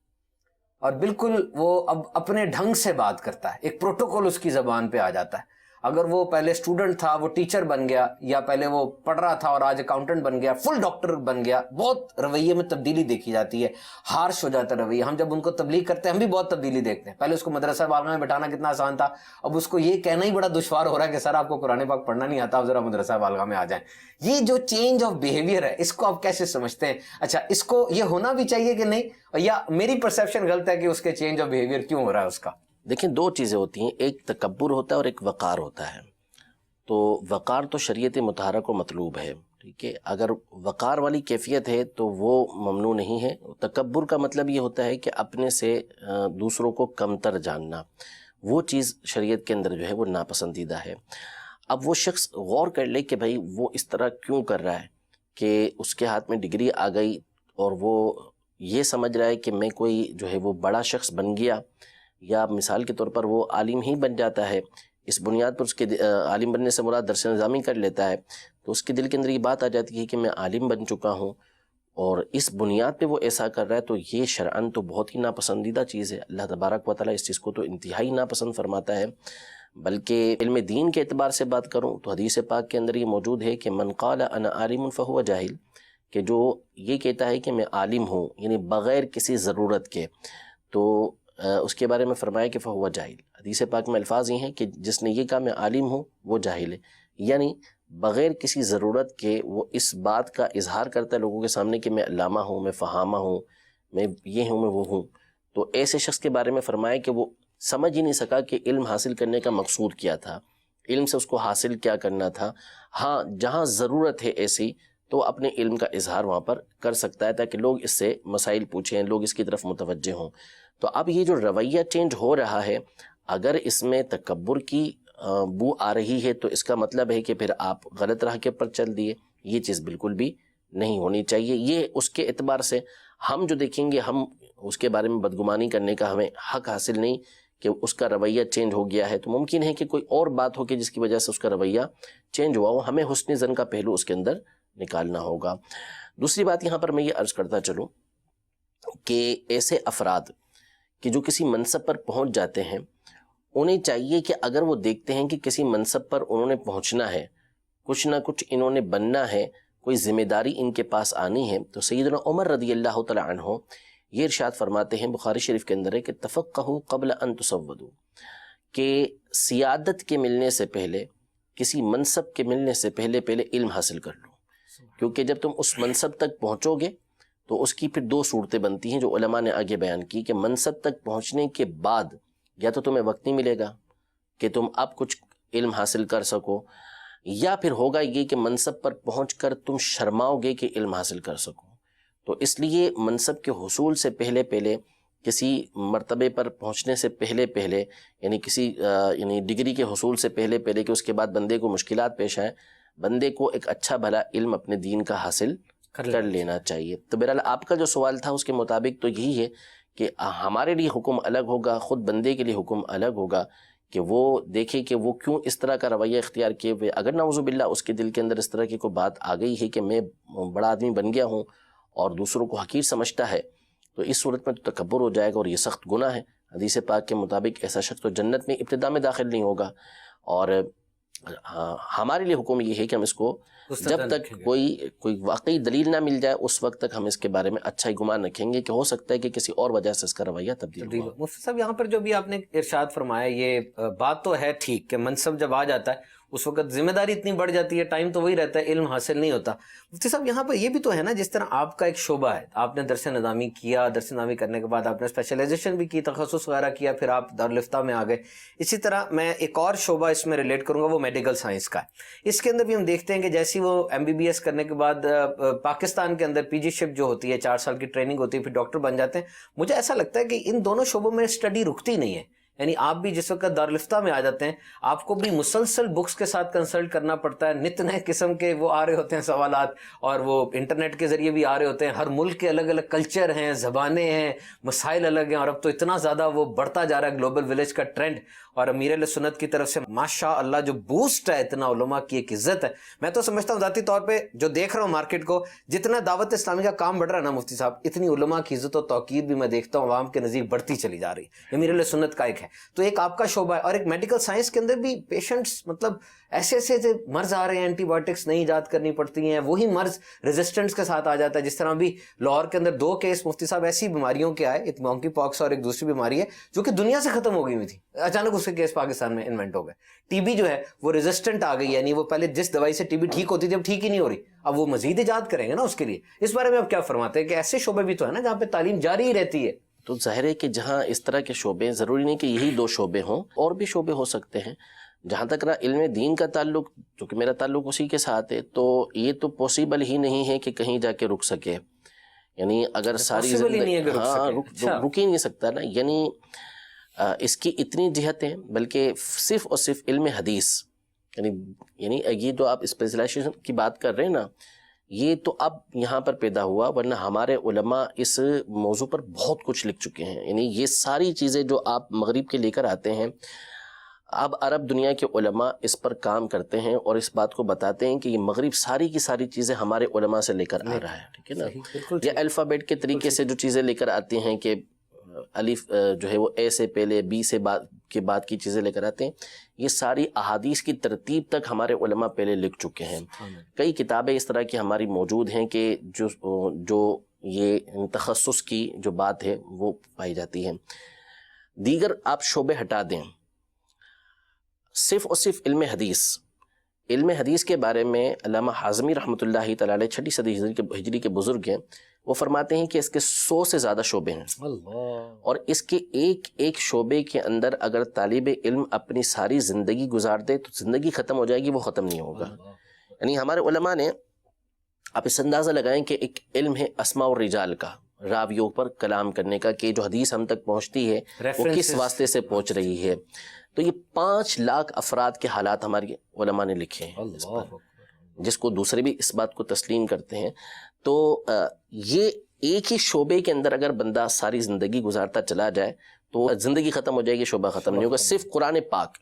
اور بالکل وہ اب اپنے ڈھنگ سے بات کرتا ہے، ایک پروٹوکول اس کی زبان پہ آ جاتا ہے. اگر وہ پہلے اسٹوڈنٹ تھا وہ ٹیچر بن گیا، یا پہلے وہ پڑھ رہا تھا اور آج اکاؤنٹنٹ بن گیا، فل ڈاکٹر بن گیا. بہت رویے میں تبدیلی دیکھی جاتی ہے، ہارش ہو جاتا ہے رویہ. ہم جب ان کو تبلیغ کرتے ہیں ہم بھی بہت تبدیلی دیکھتے ہیں. پہلے اس کو مدرسہ والوں میں بٹھانا کتنا آسان تھا، اب اس کو یہ کہنا ہی بڑا دشوار ہو رہا ہے کہ سر آپ کو قرآن پاک پڑھنا نہیں آتا، آپ ذرا مدرسہ والگاہ میں آ جائیں. یہ جو چینج آف بیہیویئر ہے اس کو آپ کیسے سمجھتے ہیں؟ اچھا اس کو یہ ہونا بھی چاہیے کہ نہیں، یا میری پرسیپشن غلط ہے کہ اس کے چینج آف بیہیویئر کیوں ہو رہا ہے اس کا؟ دیکھیں دو چیزیں ہوتی ہیں، ایک تکبر ہوتا ہے اور ایک وقار ہوتا ہے. تو وقار تو شریعت مطہرہ کو مطلوب ہے، ٹھیک ہے. اگر وقار والی کیفیت ہے تو وہ ممنوع نہیں ہے. تکبر کا مطلب یہ ہوتا ہے کہ اپنے سے دوسروں کو کمتر جاننا، وہ چیز شریعت کے اندر جو ہے وہ ناپسندیدہ ہے. اب وہ شخص غور کر لے کہ بھائی وہ اس طرح کیوں کر رہا ہے، کہ اس کے ہاتھ میں ڈگری آ گئی اور وہ یہ سمجھ رہا ہے کہ میں کوئی جو ہے وہ بڑا شخص بن گیا، یا مثال کے طور پر وہ عالم ہی بن جاتا ہے. اس بنیاد پر اس کے عالم بننے سے مراد درس نظامی کر لیتا ہے، تو اس کے دل کے اندر یہ بات آ جاتی ہے کہ میں عالم بن چکا ہوں، اور اس بنیاد پہ وہ ایسا کر رہا ہے. تو یہ شرعاً تو بہت ہی ناپسندیدہ چیز ہے. اللہ تبارک و تعالیٰ اس چیز کو تو انتہائی ناپسند فرماتا ہے. بلکہ علم دین کے اعتبار سے بات کروں تو حدیث پاک کے اندر یہ موجود ہے کہ من قال انا عالم فہو جاہل، کہ جو یہ کہتا ہے کہ میں عالم ہوں یعنی بغیر کسی ضرورت کے، تو اس کے بارے میں فرمایا کہ فہو جاہل. حدیث پاک میں الفاظ یہ ہیں کہ جس نے یہ کہا میں عالم ہوں وہ جاہل ہے، یعنی بغیر کسی ضرورت کے وہ اس بات کا اظہار کرتا ہے لوگوں کے سامنے کہ میں علامہ ہوں، میں فہامہ ہوں، میں یہ ہوں، میں وہ ہوں. تو ایسے شخص کے بارے میں فرمایا کہ وہ سمجھ ہی نہیں سکا کہ علم حاصل کرنے کا مقصود کیا تھا، علم سے اس کو حاصل کیا کرنا تھا. ہاں جہاں ضرورت ہے ایسی تو اپنے علم کا اظہار وہاں پر کر سکتا ہے تاکہ لوگ اس سے مسائل پوچھیں، لوگ اس کی طرف متوجہ ہوں. تو اب یہ جو رویہ چینج ہو رہا ہے، اگر اس میں تکبر کی بو آ رہی ہے تو اس کا مطلب ہے کہ پھر آپ غلط راہ کے پر چل دیے. یہ چیز بالکل بھی نہیں ہونی چاہیے. یہ اس کے اعتبار سے ہم جو دیکھیں گے، ہم اس کے بارے میں بدگمانی کرنے کا ہمیں حق حاصل نہیں کہ اس کا رویہ چینج ہو گیا ہے، تو ممکن ہے کہ کوئی اور بات ہو کہ جس کی وجہ سے اس کا رویہ چینج ہوا ہو. ہمیں حسن ظن کا پہلو اس کے اندر نکالنا ہوگا. دوسری بات یہاں پر میں یہ عرض کرتا چلوں کہ ایسے افراد کہ جو کسی منصب پر پہنچ جاتے ہیں، انہیں چاہیے کہ اگر وہ دیکھتے ہیں کہ کسی منصب پر انہوں نے پہنچنا ہے، کچھ نہ کچھ انہوں نے بننا ہے، کوئی ذمہ داری ان کے پاس آنی ہے، تو سیدنا عمر رضی اللہ تعالی عنہ یہ ارشاد فرماتے ہیں، بخاری شریف کے اندر ہے کہ تفقہوا قبل ان تسودوا، کہ سیادت کے ملنے سے پہلے، کسی منصب کے ملنے سے پہلے علم حاصل کر لو، کیونکہ جب تم اس منصب تک پہنچو گے تو اس کی پھر دو صورتیں بنتی ہیں جو علماء نے آگے بیان کی، کہ منصب تک پہنچنے کے بعد یا تو تمہیں وقت نہیں ملے گا کہ تم اب کچھ علم حاصل کر سکو، یا پھر ہوگا یہ کہ منصب پر پہنچ کر تم شرماؤ گے کہ علم حاصل کر سکو. تو اس لیے منصب کے حصول سے پہلے کسی مرتبے پر پہنچنے سے پہلے یعنی کسی ڈگری کے حصول سے پہلے کہ اس کے بعد بندے کو مشکلات پیش آئیں، بندے کو ایک اچھا بھلا علم اپنے دین کا حاصل کر لینا چاہیے. تو بہرحال آپ کا جو سوال تھا اس کے مطابق تو یہی ہے کہ ہمارے لیے حکم الگ ہوگا، خود بندے کے لیے حکم الگ ہوگا کہ وہ دیکھے کہ وہ کیوں اس طرح کا رویہ اختیار کیے ہوئے. اگر نعوذ باللہ اس کے دل کے اندر اس طرح کی کوئی بات آ گئی ہے کہ میں بڑا آدمی بن گیا ہوں اور دوسروں کو حقیر سمجھتا ہے، تو اس صورت میں تو تکبر ہو جائے گا اور یہ سخت گناہ ہے. حدیث پاک کے مطابق ایسا شخص تو جنت میں ابتدا میں داخل نہیں ہوگا. اور ہمارے لیے حکم یہ ہے کہ ہم اس کو جب تک کوئی واقعی دلیل نہ مل جائے اس وقت تک ہم اس کے بارے میں اچھا ہی گمان رکھیں گے کہ ہو سکتا ہے کہ کسی اور وجہ سے اس کا رویہ تبدیل ہو. مفتی صاحب یہاں پر جو بھی آپ نے ارشاد فرمایا یہ بات تو ہے ٹھیک کہ منصب جب آ جاتا ہے اس وقت ذمہ داری اتنی بڑھ جاتی ہے، ٹائم تو وہی رہتا ہے، علم حاصل نہیں ہوتا. مفتی صاحب یہاں پر یہ بھی تو ہے نا، جس طرح آپ کا ایک شعبہ ہے، آپ نے درس نظامی کیا، درس نظامی کرنے کے بعد آپ نے اسپیشلائزیشن بھی کی، تخصص وغیرہ کیا، پھر آپ دارالفتہ میں آ گئے. اسی طرح میں ایک اور شعبہ اس میں ریلیٹ کروں گا، وہ میڈیکل سائنس کا ہے. اس کے اندر بھی ہم دیکھتے ہیں کہ جیسی وہ MBBS کرنے کے بعد پاکستان کے اندر PG شپ جو ہوتی ہے، 4 سال کی ٹریننگ ہوتی ہے، پھر ڈاکٹر بن جاتے ہیں. مجھے ایسا لگتا ہے کہ ان دونوں شعبوں میں اسٹڈی رکتی نہیں ہے. یعنی آپ بھی جس وقت دارالفتہ میں آ جاتے ہیں آپ کو بھی مسلسل بکس کے ساتھ کنسلٹ کرنا پڑتا ہے، نت نئے قسم کے وہ آ رہے ہوتے ہیں سوالات، اور وہ انٹرنیٹ کے ذریعے بھی آ رہے ہوتے ہیں. ہر ملک کے الگ الگ کلچر ہیں، زبانیں ہیں، مسائل الگ ہیں، اور اب تو اتنا زیادہ وہ بڑھتا جا رہا ہے گلوبل ولیج کا ٹرینڈ. اور امیر اہل سنت کی طرف سے ماشاء اللہ جو بوسٹ ہے، اتنا علماء کی ایک عزت ہے. میں تو سمجھتا ہوں ذاتی طور پہ جو دیکھ رہا ہوں مارکیٹ کو، جتنا دعوت اسلامی کا کام بڑھ رہا ہے نا مفتی صاحب، اتنی علماء کی عزت و توقیر بھی میں دیکھتا ہوں عوام کے نزدیک بڑھتی چلی جا رہی ہے. امیر اہل سنت کا ایک ہے، تو ایک آپ کا شعبہ ہے، اور ایک میڈیکل سائنس کے اندر بھی پیشنٹس مطلب ایسے مرض آ رہے ہیں، اینٹی بایوٹکس نہیں ایجاد کرنی پڑتی ہیں، وہی مرض ریزسٹنس کے ساتھ آ جاتا ہے. جس طرح بھی لاہور کے اندر 2 کیس مفتی صاحب ایسی بیماریوں کے آئے، ایک مونکی پاکس اور ایک دوسری بیماری ہے جو کہ دنیا سے ختم ہو گئی ہوئی تھی، اچانک اس کے کیس پاکستان میں انوینٹ ہو گئے. TB جو ہے وہ ریزسٹنٹ آ گئی، یعنی وہ پہلے جس دوائی سے TB ٹھیک ہوتی تھی اب ٹھیک ہی نہیں ہو رہی، اب وہ مزید ایجاد کریں گے نا اس کے لیے. اس بارے میں آپ کیا فرماتے ہیں کہ ایسے شعبے بھی تو ہے نا جہاں پہ تعلیم جاری ہی رہتی ہے؟ تو ظاہر ہے کہ جہاں اس طرح کے شعبے، ضروری نہیں کہ یہی 2 شعبے ہوں، اور بھی شعبے ہو سکتے ہیں. جہاں تک رہا علم دین کا تعلق، چونکہ میرا تعلق اسی کے ساتھ ہے، تو یہ تو پوسیبل ہی نہیں ہے کہ کہیں جا کے رک سکے. یعنی اگر ساری زندگی رک ہی نہیں سکتا نا. یعنی اس کی اتنی جہتیں، بلکہ صرف اور صرف علم حدیث، یعنی یہ جو آپ اسپیشلائزیشن کی بات کر رہے ہیں نا، یہ تو اب یہاں پر پیدا ہوا، ورنہ ہمارے علماء اس موضوع پر بہت کچھ لکھ چکے ہیں. یعنی یہ ساری چیزیں جو آپ مغرب کے لے کر آتے ہیں، اب عرب دنیا کے علماء اس پر کام کرتے ہیں اور اس بات کو بتاتے ہیں کہ یہ مغرب ساری کی ساری چیزیں ہمارے علماء سے لے کر آ رہا ہے. ٹھیک ہے نا، یہ الفابیٹ کے طریقے سے جو چیزیں لے کر آتی ہیں کہ الف جو ہے وہ اے سے پہلے، بی سے بعد کی چیزیں لے کر آتے ہیں، یہ ساری احادیث کی ترتیب تک ہمارے علماء پہلے لکھ چکے ہیں. کئی کتابیں اس طرح کی ہماری موجود ہیں کہ جو یہ تخصص کی جو بات ہے وہ پائی جاتی ہے. دیگر آپ شعبے ہٹا دیں، صرف اور صرف علم حدیث کے بارے میں علامہ حازمی رحمۃ اللہ تعالی علیہ 6 صدی ہجری کے بزرگ ہیں، وہ فرماتے ہیں کہ اس کے 100 سے زیادہ شعبے ہیں. اور اس کے ایک شعبے کے اندر اگر طالب علم اپنی ساری زندگی گزار دے تو زندگی ختم ہو جائے گی، وہ ختم نہیں ہوگا. یعنی ہمارے علماء نے، آپ اس اندازہ لگائیں کہ ایک علم ہے اسماء الرجال کا، راویوں پر کلام کرنے کا، کہ جو حدیث ہم تک پہنچتی ہے وہ کس واسطے سے پہنچ رہی ہے. تو یہ 5 لاکھ افراد کے حالات ہمارے علماء نے لکھے ہیں اس پر، جس کو دوسرے بھی اس بات کو تسلیم کرتے ہیں. تو یہ ایک ہی شعبے کے اندر اگر بندہ ساری زندگی گزارتا چلا جائے تو زندگی ختم ہو جائے گی، شعبہ ختم نہیں ہوگا. صرف قرآن پاک،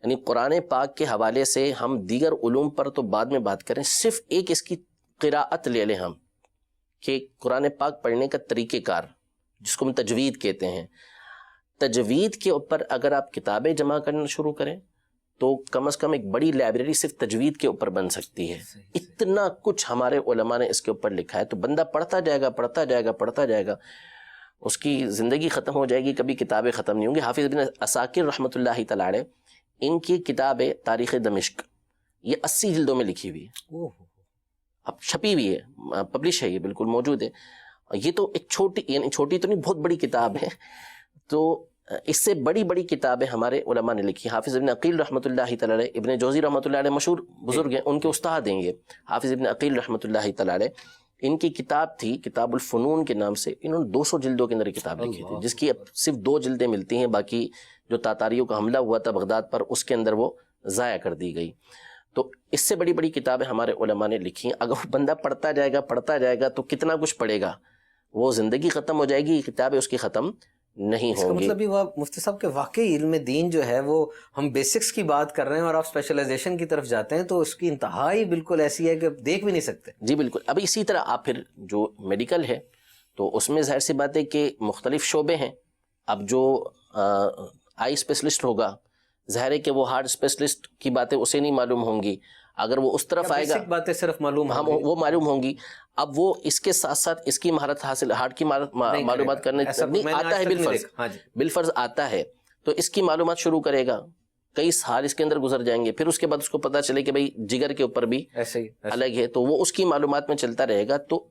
یعنی قرآن پاک کے حوالے سے ہم دیگر علوم پر تو بعد میں بات کریں، صرف ایک اس کی قراءت لے لیں ہم، کہ قرآن پاک پڑھنے کا طریقہ کار جس کو ہم تجوید کہتے ہیں، تجوید کے اوپر اگر آپ کتابیں جمع کرنا شروع کریں تو کم از کم ایک بڑی لائبریری صرف تجوید کے اوپر بن سکتی ہے. اتنا کچھ ہمارے علماء نے اس کے اوپر لکھا ہے. تو بندہ پڑھتا جائے گا پڑھتا جائے گا پڑھتا جائے گا، اس کی زندگی ختم ہو جائے گی، کبھی کتابیں ختم نہیں ہوں گی. حافظ ابن عساکر رحمۃ اللہ تعالی علیہ، ان کی کتاب ہے تاریخ دمشق، یہ 80 جلدوں میں لکھی ہوئی ہے، اب چھپی ہوئی ہے، پبلش ہے، یہ بالکل موجود ہے. یہ تو ایک چھوٹی، یعنی چھوٹی تو نہیں، بہت بڑی کتاب ہے. تو اس سے بڑی بڑی کتابیں ہمارے علماء نے لکھی. حافظ ابن عقیل رحمۃ اللہ تعالی علیہ، ابن جوزی رحمۃ اللہ علیہ مشہور بزرگ ہیں، ان کے استاد ہیں یہ حافظ ابن عقیل رحمۃ اللہ تعالی علیہ. ان کی کتاب تھی کتاب الفنون کے نام سے، انہوں نے 200 جلدوں کے اندر کتاب لکھی تھی، جس کی اب صرف 2 جلدیں ملتی ہیں، باقی جو تاتاریوں کا حملہ ہوا تھا بغداد پر اس کے اندر وہ ضائع کر دی گئی. تو اس سے بڑی بڑی کتابیں ہمارے علماء نے لکھی ہیں. اگر بندہ پڑھتا جائے گا پڑھتا جائے گا تو کتنا کچھ پڑھے گا، وہ زندگی ختم ہو جائے گی، کتابیں اس کی ختم نہیں اس کا ہوں گی. مطلب یہ ہوا مفتی صاحب کہ واقعی علم دین جو ہے وہ ہم بیسکس کی بات کر رہے ہیں اور آپ اسپیشلائزیشن کی طرف جاتے ہیں تو اس کی انتہائی بالکل ایسی ہے کہ دیکھ بھی نہیں سکتے. جی بالکل. ابھی اسی طرح آپ پھر جو میڈیکل ہے تو اس میں ظاہر سی بات ہے کہ مختلف شعبے ہیں. اب جو آئی اسپیشلسٹ ہوگا، ظاہر ہے کہ وہ ہارٹ اسپیشلسٹ کی باتیں اسے نہیں معلوم ہوں گی، اگر وہ اس طرف آئے گا باتیں صرف معلوم وہ معلوم ہوں گی. اب وہ اس کے ساتھ ساتھ اس کی مہارت حاصل، ہارٹ کی معلومات کرنے نہیں آتا ہے، بالفرض آتا ہے، تو اس کی معلومات شروع کرے گا، کئی سال اس کے اندر گزر جائیں گے، پھر اس کے بعد اس کو پتا چلے کہ بھئی جگر کے اوپر بھی الگ ہے، تو وہ اس کی معلومات میں چلتا رہے گا. تو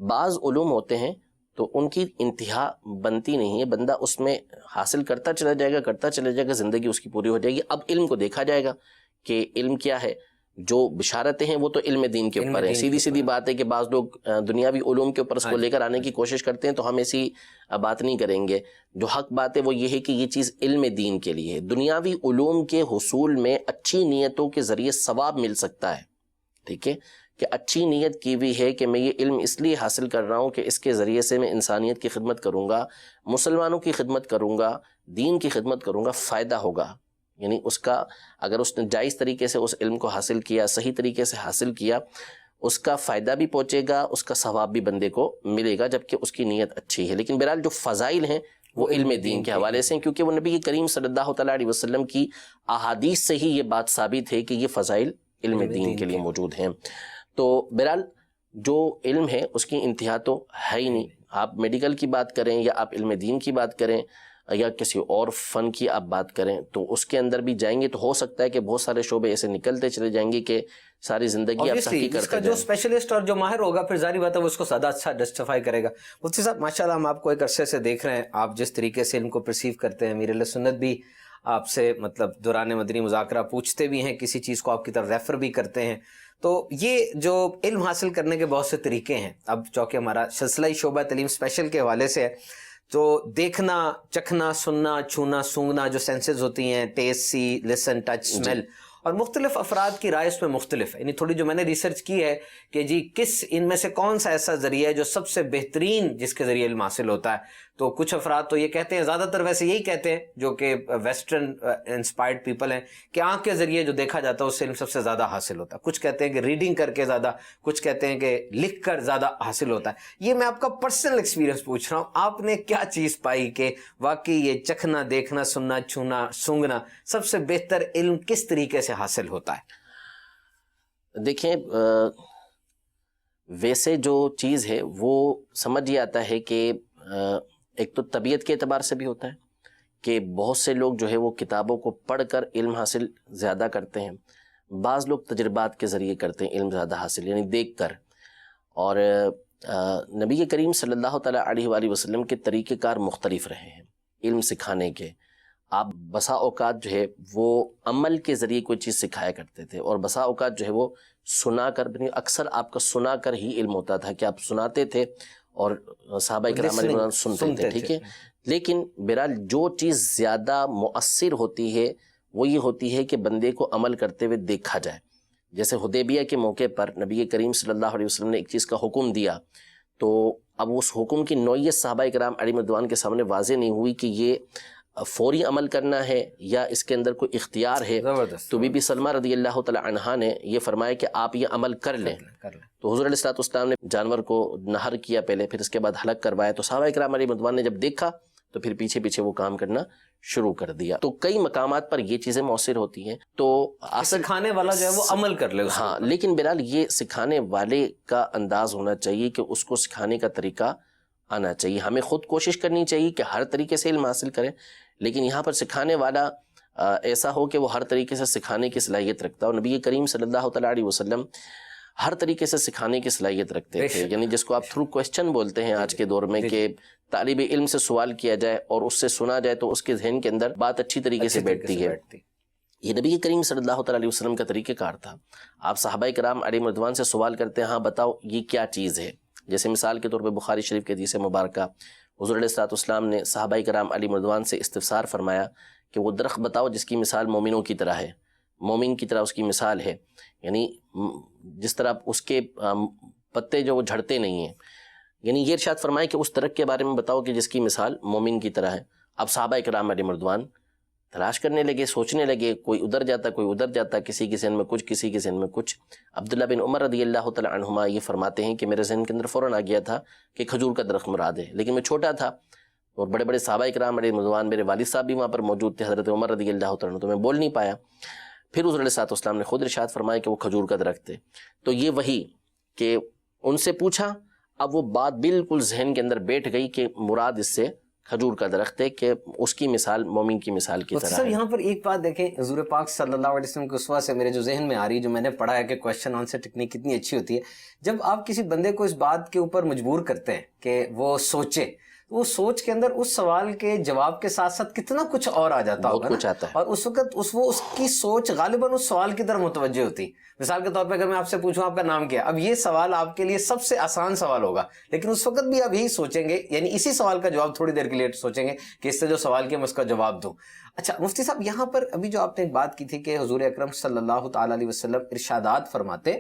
بعض علوم ہوتے ہیں تو ان کی انتہا بنتی نہیں ہے، بندہ اس میں حاصل کرتا چلا جائے گا، زندگی اس کی پوری ہو جائے گی. اب علم کو دیکھا جائے گا کہ علم کیا ہے. جو بشارتیں ہیں وہ تو علم دین کے اوپر ہے. سیدھی بات ہے کہ بعض لوگ دنیاوی علوم کے اوپر اس کو لے کر آنے کی کوشش کرتے ہیں، تو ہم ایسی بات نہیں کریں گے. جو حق بات ہے وہ یہ ہے کہ یہ چیز علم دین کے لیے ہے. دنیاوی علوم کے حصول میں اچھی نیتوں کے ذریعے ثواب مل سکتا ہے، ٹھیک ہے، کہ اچھی نیت کی ہوئی ہے کہ میں یہ علم اس لیے حاصل کر رہا ہوں کہ اس کے ذریعے سے میں انسانیت کی خدمت کروں گا، مسلمانوں کی خدمت کروں گا، دین کی خدمت کروں گا، فائدہ ہوگا. یعنی اس کا اگر اس نے جائز طریقے سے اس علم کو حاصل کیا، صحیح طریقے سے حاصل کیا، اس کا فائدہ بھی پہنچے گا، اس کا ثواب بھی بندے کو ملے گا، جبکہ اس کی نیت اچھی ہے. لیکن بہرحال جو فضائل ہیں وہ علم دین کے حوالے سے ہیں، کیونکہ وہ نبی کریم صلی اللہ تعالیٰ علیہ وسلم کی احادیث سے ہی یہ بات ثابت ہے کہ یہ فضائل علم دین کے لیے موجود ہیں. تو بہرحال جو علم ہے اس کی انتہا تو ہے ہی نہیں. آپ میڈیکل کی بات کریں یا آپ علم دین کی بات کریں یا کسی اور فن کی آپ بات کریں، تو اس کے اندر بھی جائیں گے تو ہو سکتا ہے کہ بہت سارے شعبے ایسے نکلتے چلے جائیں گے کہ ساری زندگی آپ تحقیق کرتے جائیں. جو اسپیشلسٹ اور جو ماہر ہوگا پھر ظاہری بات ہے وہ اس کو زیادہ اچھا جسٹیفائی کرے گا. مفتی صاحب ماشاءاللہ ہم آپ کو ایک عرصے سے دیکھ رہے ہیں، آپ جس طریقے سے علم کو پرسیو کرتے ہیں، امیر اہل سنت بھی آپ سے مطلب دوران مدنی مذاکرہ پوچھتے بھی ہیں، کسی چیز کو آپ کی طرف ریفر بھی کرتے ہیں. تو یہ جو علم حاصل کرنے کے بہت سے طریقے ہیں، اب چونکہ ہمارا سلسلہ شعبہ تعلیم اسپیشل کے حوالے سے ہے تو دیکھنا، چکھنا، سننا، چھونا، سونگنا جو سینسز ہوتی ہیں، ٹیسٹ، سی، لسن، ٹچ، اسمیل، اور مختلف افراد کی رائے اس میں مختلف ہے. یعنی تھوڑی جو میں نے ریسرچ کی ہے کہ جی کس ان میں سے کون سا ایسا ذریعہ ہے جو سب سے بہترین جس کے ذریعے علم حاصل ہوتا ہے. تو کچھ افراد تو یہ کہتے ہیں، زیادہ تر ویسے یہی کہتے ہیں جو کہ ویسٹرن انسپائرڈ پیپل ہیں، کہ آنکھ کے ذریعے جو دیکھا جاتا ہے اس سے علم سب سے زیادہ حاصل ہوتا ہے. کچھ کہتے ہیں کہ ریڈنگ کر کے زیادہ، کچھ کہتے ہیں کہ لکھ کر زیادہ حاصل ہوتا ہے. یہ میں آپ کا پرسنل ایکسپیرینس پوچھ رہا ہوں، آپ نے کیا چیز پائی کہ واقعی یہ چکھنا، دیکھنا، سننا، چھونا، سونگنا سب سے بہتر علم کس طریقے سے حاصل ہوتا ہے؟ دیکھیں ویسے جو چیز ہے وہ سمجھ یہ آتا ہے کہ ایک تو طبیعت کے اعتبار سے بھی ہوتا ہے کہ بہت سے لوگ جو ہے وہ کتابوں کو پڑھ کر علم حاصل زیادہ کرتے ہیں، بعض لوگ تجربات کے ذریعے کرتے ہیں علم زیادہ حاصل، یعنی دیکھ کر. اور نبی کریم صلی اللہ تعالیٰ علیہ وآلہ وسلم کے طریقہ کار مختلف رہے ہیں علم سکھانے کے. آپ بسا اوقات جو ہے وہ عمل کے ذریعے کوئی چیز سکھایا کرتے تھے، اور بسا اوقات جو ہے وہ سنا کر، اکثر آپ کا سنا کر ہی علم ہوتا تھا کہ آپ سناتے تھے اور صحابہ کرام علیہ وسلم سنتے تھے، ٹھیک ہے. لیکن بہرحال جو چیز زیادہ مؤثر ہوتی ہے وہ یہ ہوتی ہے کہ بندے کو عمل کرتے ہوئے دیکھا جائے. جیسے حدیبیہ کے موقع پر نبی کریم صلی اللہ علیہ وسلم نے ایک چیز کا حکم دیا تو اب اس حکم کی نوعیت صحابہ کرام علیہم رضوان کے سامنے واضح نہیں ہوئی کہ یہ فوری عمل کرنا ہے یا اس کے اندر کوئی اختیار ہے. تو بی بی سلمہ رضی اللہ تعالی عنہا نے یہ فرمایا کہ آپ یہ عمل کر لیں. تو حضور علیہ السلام نے جانور کو نہر کیا پہلے، پھر اس کے بعد حلق کروایا. تو صحابہ کرام علیہم رضوان نے جب دیکھا تو پھر پیچھے پیچھے وہ کام کرنا شروع کر دیا. تو کئی مقامات پر یہ چیزیں مؤثر ہوتی ہیں. تو سکھانے والا جو ہے وہ عمل کر لے. ہاں، لیکن بہرحال یہ سکھانے والے کا انداز ہونا چاہیے کہ اس کو سکھانے کا طریقہ آنا چاہیے. ہمیں خود کوشش کرنی چاہیے کہ ہر طریقے سے علم حاصل کریں، لیکن یہاں پر سکھانے والا ایسا ہو کہ وہ ہر طریقے سے سکھانے کی صلاحیت رکھتا. اور نبی کریم صلی اللہ تعالیٰ علیہ وسلم ہر طریقے سے سکھانے کی صلاحیت رکھتے تھے. یعنی جس کو آپ تھرو کویسچن بولتے ہیں آج کے دور میں، کہ طالب علم سے سوال کیا جائے اور اس سے سنا جائے تو اس کے ذہن کے اندر بات اچھی طریقے سے بیٹھتی ہے. یہ نبی کریم صلی اللہ تعالیٰ علیہ وسلم کا طریقہ کار تھا. آپ صحابہ کرام علیہم رضوان سے سوال کرتے ہیں، ہاں بتاؤ یہ کیا چیز ہے. جیسے مثال کے طور پہ بخاری شریف کے حدیث مبارکہ، حضور علیہ السلام نے صحابہ کرام علیہم رضوان سے استفسار فرمایا کہ وہ درخت بتاؤ جس کی مثال مومنوں کی طرح ہے، مومن کی طرح اس کی مثال ہے. یعنی جس طرح اس کے پتے جو وہ جھڑتے نہیں ہیں، یعنی یہ ارشاد فرمائے کہ اس درخت کے بارے میں بتاؤ کہ جس کی مثال مومن کی طرح ہے. اب صحابہ کرام علیہم رضوان تلاش کرنے لگے، سوچنے لگے، کوئی ادھر جاتا کوئی ادھر جاتا، کسی کے ذہن میں کچھ، کسی کے ذہن میں کچھ. عبداللہ بن عمر رضی اللہ تعالی عنہما یہ فرماتے ہیں کہ میرے ذہن کے اندر فوراً آ گیا تھا کہ کھجور کا درخت مراد ہے، لیکن میں چھوٹا تھا اور بڑے بڑے صحابہ کرام علیہم رضوان، میرے والد صاحب بھی وہاں پر موجود تھے، حضرت عمر رضی اللہ تعالی عنہ، تو میں بول نہیں پایا. پھر حضور علیہ السلام نے خود ارشاد فرمایا کہ وہ کھجور کا درخت ہے. تو یہ وہی کہ ان سے پوچھا، اب وہ بات بالکل ذہن کے اندر بیٹھ گئی کہ مراد اس سے کھجور کا درخت ہے، کہ اس کی مثال مومن کی مثال کی طرح ہے. یہاں پر ایک بات دیکھیں، حضور پاک صلی اللہ علیہ وسلم کے اسوہ سے میرے جو ذہن میں آ رہی، جو میں نے پڑھا ہے کہ کویسچن آنسر ٹیکنیک کتنی اچھی ہوتی ہے. جب آپ کسی بندے کو اس بات کے اوپر مجبور کرتے ہیں کہ وہ سوچے، وہ سوچ کے اندر اس سوال کے جواب کے ساتھ ساتھ کتنا کچھ اور آ جاتا ہوگا نا، اور اس وقت اس کی سوچ غالباً اس سوال کی طرف متوجہ ہوتی. مثال کے طور پہ اگر میں آپ سے پوچھوں آپ کا نام کیا، اب یہ سوال آپ کے لیے سب سے آسان سوال ہوگا، لیکن اس وقت بھی آپ یہی سوچیں گے، یعنی اسی سوال کا جواب تھوڑی دیر کے لیے سوچیں گے کہ اس سے جو سوال کیا میں اس کا جواب دوں. اچھا مفتی صاحب، یہاں پر ابھی جو آپ نے بات کی تھی کہ حضور اکرم صلی اللہ تعالیٰ علیہ وسلم ارشادات فرماتے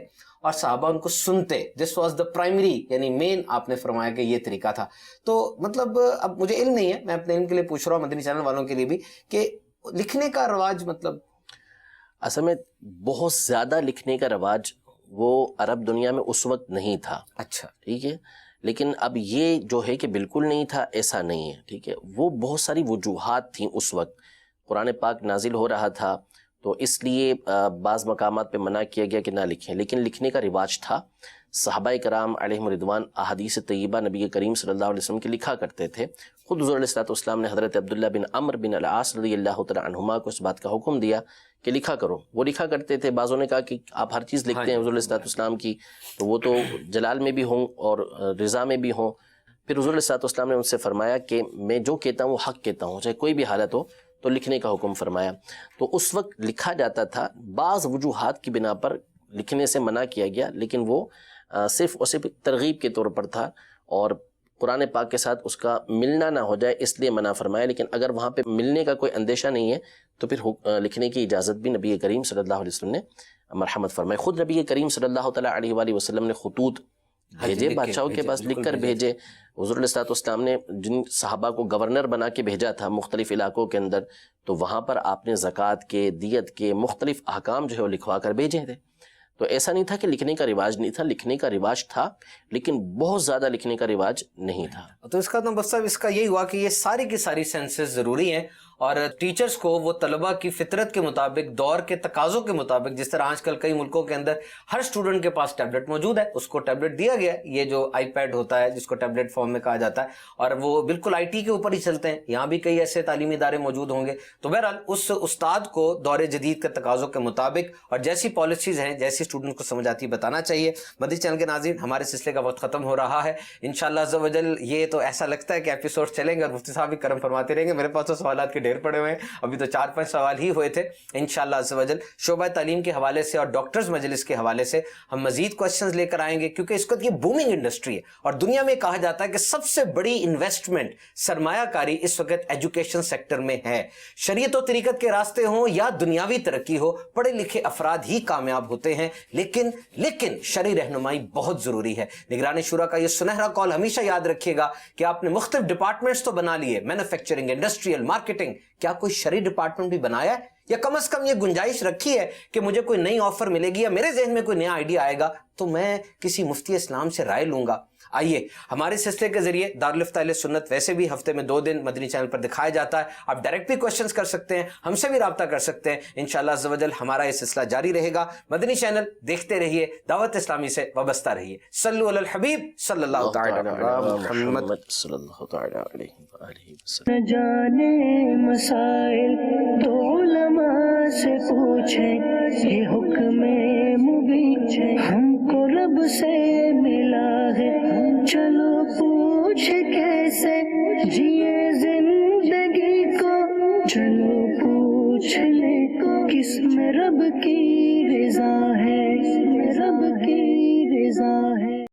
اور صحابہ ان کو سنتے، دس واز دا پرائمری، یعنی مین آپ نے فرمایا کہ یہ طریقہ تھا. تو مطلب اب مجھے علم نہیں ہے، میں اپنے علم کے لیے پوچھ رہا ہوں، مدنی چینل والوں کے لیے بھی، کہ لکھنے کا رواج مطلب اصل میں بہت زیادہ لکھنے کا رواج وہ عرب دنیا میں اس وقت نہیں تھا. اچھا ٹھیک ہے، لیکن اب یہ جو ہے کہ بالکل نہیں تھا ایسا نہیں ہے. ٹھیک ہے، وہ بہت ساری وجوہات تھیں اس وقت. قرآن پاک نازل ہو رہا تھا تو اس لیے بعض مقامات پہ منع کیا گیا کہ نہ لکھیں، لیکن لکھنے کا رواج تھا. صحابہ کرام علیہم رضوان احادیث طیبہ نبی کریم صلی اللہ علیہ وسلم کے لکھا کرتے تھے. خود حضور علیہ السلام نے حضرت عبداللہ بن عمرو بن العاص رضی اللہ تعالی عنہما کو اس بات کا حکم دیا کہ لکھا کرو. وہ لکھا کرتے تھے. بعضوں نے کہا کہ آپ ہر چیز لکھتے ہیں حضور علیہ السلام کی، تو وہ تو جلال میں بھی ہوں اور رضا میں بھی ہوں. پھر حضور علیہ السلام نے ان سے فرمایا کہ میں جو کہتا ہوں وہ حق کہتا ہوں، چاہے کوئی بھی حالت ہو، تو لکھنے کا حکم فرمایا. تو اس وقت لکھا جاتا تھا. بعض وجوہات کی بنا پر لکھنے سے منع کیا گیا، لیکن وہ صرف اور صرف ترغیب کے طور پر تھا، اور قرآن پاک کے ساتھ اس کا ملنا نہ ہو جائے اس لیے منع فرمایا. لیکن اگر وہاں پہ ملنے کا کوئی اندیشہ نہیں ہے تو پھر لکھنے کی اجازت بھی نبی کریم صلی اللہ علیہ وسلم نے مرحمت فرمائی. خود نبی کریم صلی اللہ تعالیٰ علیہ وآلہ وسلم نے خطوط بھیجے، بادشاہوں کے پاس لکھ کر بھیجے. حضور علیہ السلام نے جن صحابہ کو گورنر بنا کے بھیجا تھا مختلف علاقوں کے اندر، تو وہاں پر آپ نے زکوٰۃ کے، دیت کے مختلف احکام جو ہے وہ لکھوا کر بھیجے تھے. تو ایسا نہیں تھا کہ لکھنے کا رواج نہیں تھا، لکھنے کا رواج تھا، لیکن بہت زیادہ لکھنے کا رواج نہیں تھا. تو اس کا تو بس اس کا یہی ہوا کہ یہ ساری کی ساری سینسز ضروری ہیں، اور ٹیچرز کو وہ طلبہ کی فطرت کے مطابق، دور کے تقاضوں کے مطابق، جس طرح آج کل کئی ملکوں کے اندر ہر اسٹوڈنٹ کے پاس ٹیبلٹ موجود ہے، اس کو ٹیبلٹ دیا گیا، یہ جو آئی پیڈ ہوتا ہے جس کو ٹیبلٹ فارم میں کہا جاتا ہے، اور وہ بالکل آئی ٹی کے اوپر ہی چلتے ہیں. یہاں بھی کئی ایسے تعلیمی ادارے موجود ہوں گے. تو بہرحال اس استاد کو دور جدید کے تقاضوں کے مطابق اور جیسی پالیسیز ہیں، جیسی اسٹوڈنٹ کو سمجھ آتی بتانا چاہیے. مدنی چینل کے ناظرین، ہمارے سلسلے کا وقت ختم ہو رہا ہے. انشاءاللہ عز و جل یہ تو ایسا لگتا ہے کہ ایپیسوڈ چلیں گے اور مفتی صاحب بھی کرم فرماتے رہیں گے. میرے پاس تو سوالات کے ڈھیر پڑے ہوئے ہیں, ابھی تو 4-5 سوال ہی ہوئے تھے. انشاءاللہ عز و جل شعبہ تعلیم کے حوالے سے اور ڈاکٹرز مجلس کے حوالے سے ہم مزید کوسچنز لے کر آئیں گے, کیونکہ اس وقت یہ بومنگ انڈسٹری ہے اور دنیا میں کہا جاتا ہے کہ سب سے بڑی انویسٹمنٹ سرمایہ کاری اس وقت ایجوکیشن سیکٹر میں ہے. شریعت و طریقت کے راستے ہوں یا دنیاوی ترقی ہو, پڑھے لکھے افراد ہی کامیاب ہوتے ہیں, لیکن شرعی رہنمائی بہت ضروری ہے. نگران شورا کا یہ سنہرا کال ہمیشہ یاد رکھیے گا کہ آپ نے مختلف ڈپارٹمنٹس تو بنا لیے, مینوفیکچرنگ, انڈسٹریل, مارکیٹنگ, کیا کوئی شرعی ڈپارٹمنٹ بھی بنایا ہے؟ یا کم از کم یہ گنجائش رکھی ہے کہ مجھے کوئی نئی آفر ملے گی یا میرے ذہن میں کوئی نیا آئیڈیا آئے گا تو میں کسی مفتی اسلام سے رائے لوں گا. آئیے ہمارے سلسلے کے ذریعے دارالفتہ اہل سنت ویسے بھی ہفتے میں 2 دن مدنی چینل پر دکھایا جاتا ہے, آپ ڈائریکٹ بھی کوشچنز کر سکتے ہیں, ہم سے بھی رابطہ کر سکتے ہیں. انشاءاللہ عز و جل ہمارا یہ سلسلہ جاری رہے گا. مدنی چینل دیکھتے رہیے, دعوت اسلامی سے وابستہ رہیے. صلو علی الحبیب صلی اللہ تعالی علی محمد صلی اللہ تعالی علیہ وآلہ وسلم. نہ جانے مسائل تو علماء سے پوچھیں, یہ حکم مبین ہم کو رب سے ملا ہے. چلو پوچھ کیسے جیے زندگی کو, چلو پوچھ لے کس میں رب کی رضا ہے, رب کی رضا